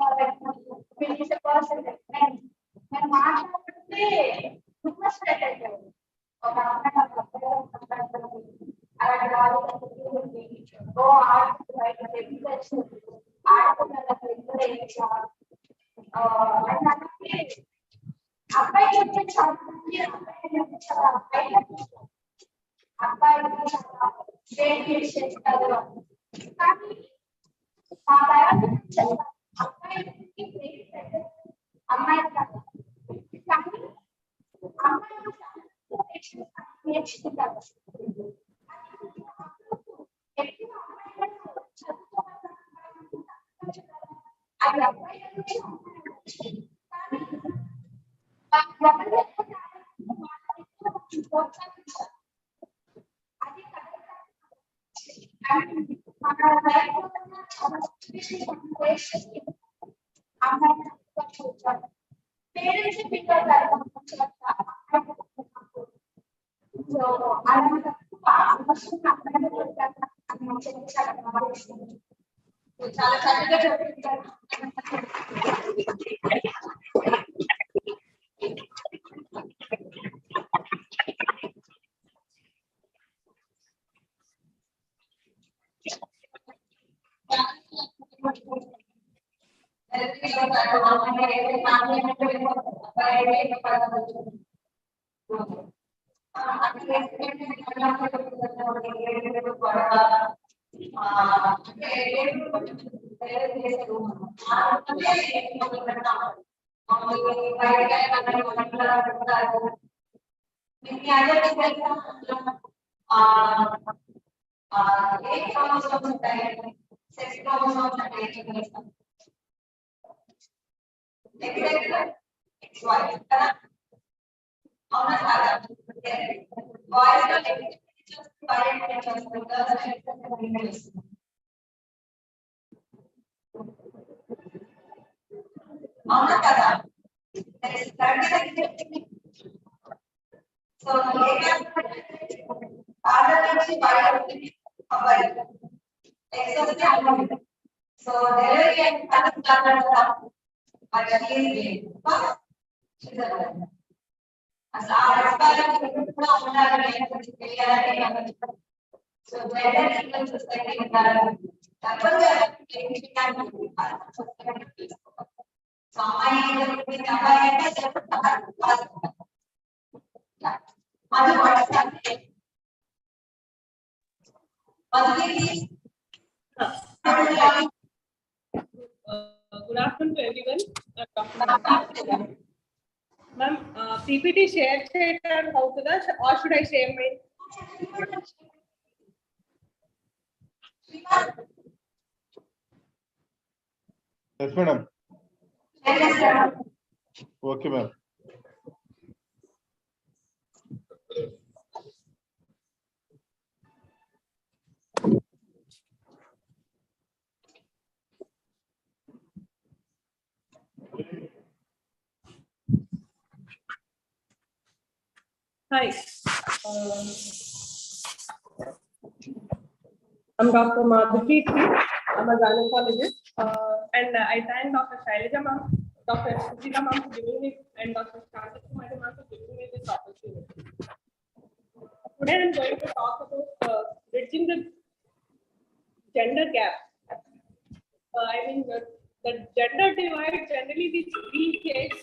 H: పర్సన్ నేను మాట్లాడుతుంటే స్ట్రేట్ అయిపోయింది. ఒక అమ్మాయి అలాంటి వాళ్ళు బయట ఆడపిల్లలకు ఎంకరేజ్ అబ్బాయి చెప్తే చాలా మంది అబ్బాయి చెప్తే చాలా అబ్బాయి చాలా స్ట్రేట్ చేస్తారు. కానీ మా బయోలజీ అబ్బాయి అమ్మాయి కాదు. కానీ అమ్మాయి నేర్చుకుంటారు. ఎక్కువ అమ్మాయిలను చదువుకోవాలి అది అబ్బాయి ప్రోత్సహించాలి. అది మన లైఫ్ లో చాలా సిచ్యువేషన్ అమ్మాయి చూడాలి. పేరెంట్స్ పిల్లలు సో అలాంటి చాలా చక్కగా చెప్పించారు. అవునా కదా? సో ఆర్డర్ నుంచి బయట అబ్బాయి సో డెలివరీ అసలు ఆ రకాలకి కూడా ఉండాలని తెలియాలని సో జెండర్ సొసైటీ ఉండాలి. సో అమ్మాయి అబ్బాయి అంటే
E: Good afternoon to everyone. Ma'am, PPT share చేయడం అవుతుందా or should I share my?
C: Yes, madam. Okay, ma'am.
E: Hi. I'm Dr. Madhuri. I'm a gynecologist, and I thank Dr. Shailaja ma'am, Dr. Dheera ma'am for giving me, and Dr. Shanta Kumari ma'am for giving me this opportunity. Today I'm going to talk about bridging the gender gap. I mean the gender divide generally these days.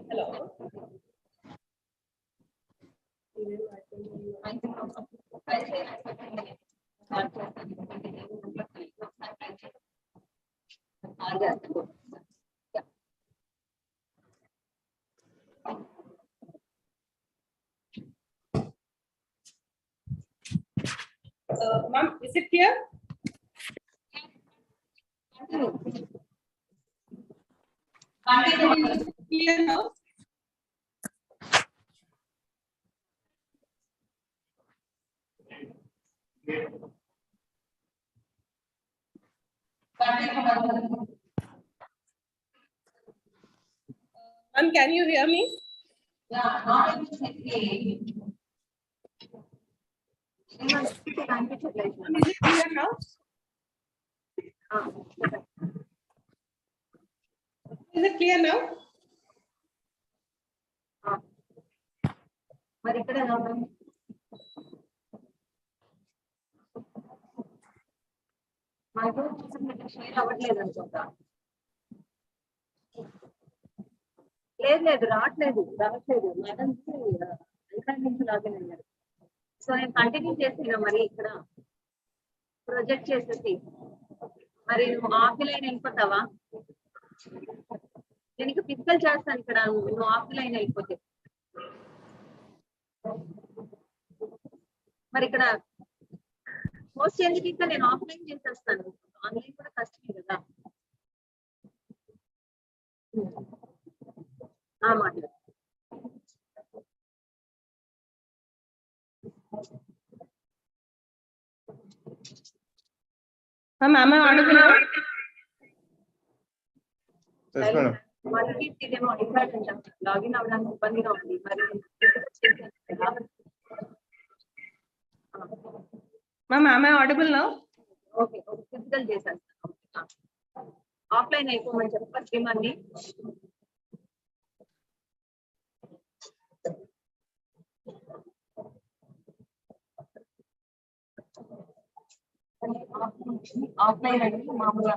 E: Hello. Ma'am, is it clear? Clear now? Ma'am, can you hear me?
D: Yeah, not able to see.
E: Ma'am, is it clear now? Is it clear now?
D: మరి ఇక్కడ ఎలా ఉంది? మనకు share అవ్వట్లేదు అనుకుంటా. లేదు రావట్లేదు madam నుంచి లాగిన్ అయ్యారు. సో నేను కంటిన్యూ చేస్తున్నా మరి ఇక్కడ ప్రొజెక్ట్ చేసేసి మరి నువ్వు ఆఫ్లైన్ వెళ్ళిపోతావా? నేను ఇక ఫిజికల్ చేస్తాను ఇక్కడ, నువ్వు ఆఫ్లైన్ వెళ్ళిపోతే. మరి ఇక్కడ పోస్ట్ ఎందుకు ఇంకా నేను ఆఫ్లైన్ చేసేస్తాను, ఆన్లైన్ కూడా కష్టమే కదా. మాట్లాడు.
E: Ma'am, am I audible now?
C: Yes, madam.
D: మళ్ళీ ఇదేమో ఇంపార్టెంట్ లాగిన్ అవ్వడానికి ఇబ్బందిగా ఉంది మరి.
E: Ma'am, am I audible now?
D: Okay physical చేసేస్తాను. ఆఫ్లైన్ అయిపోమని చెప్పచ్చు ఏమని. ఆఫ్లైన్ అంటే మామూలుగా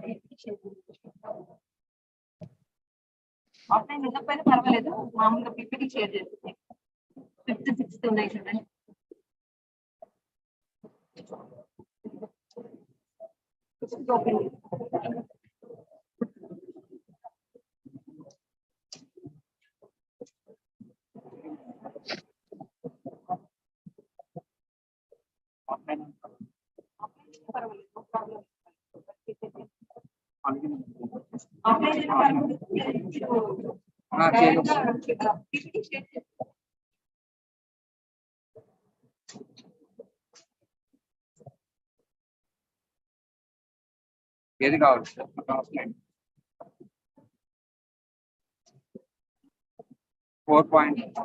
D: ఆఫ్లైన్ వెళ్ళకపోయినా పర్వాలేదు, మామూలుగా పిపిటి షేర్ చేస్తుంది. 5th, 6th ఉన్నాయి చూడండి.
J: ఏది కావాలి 4 point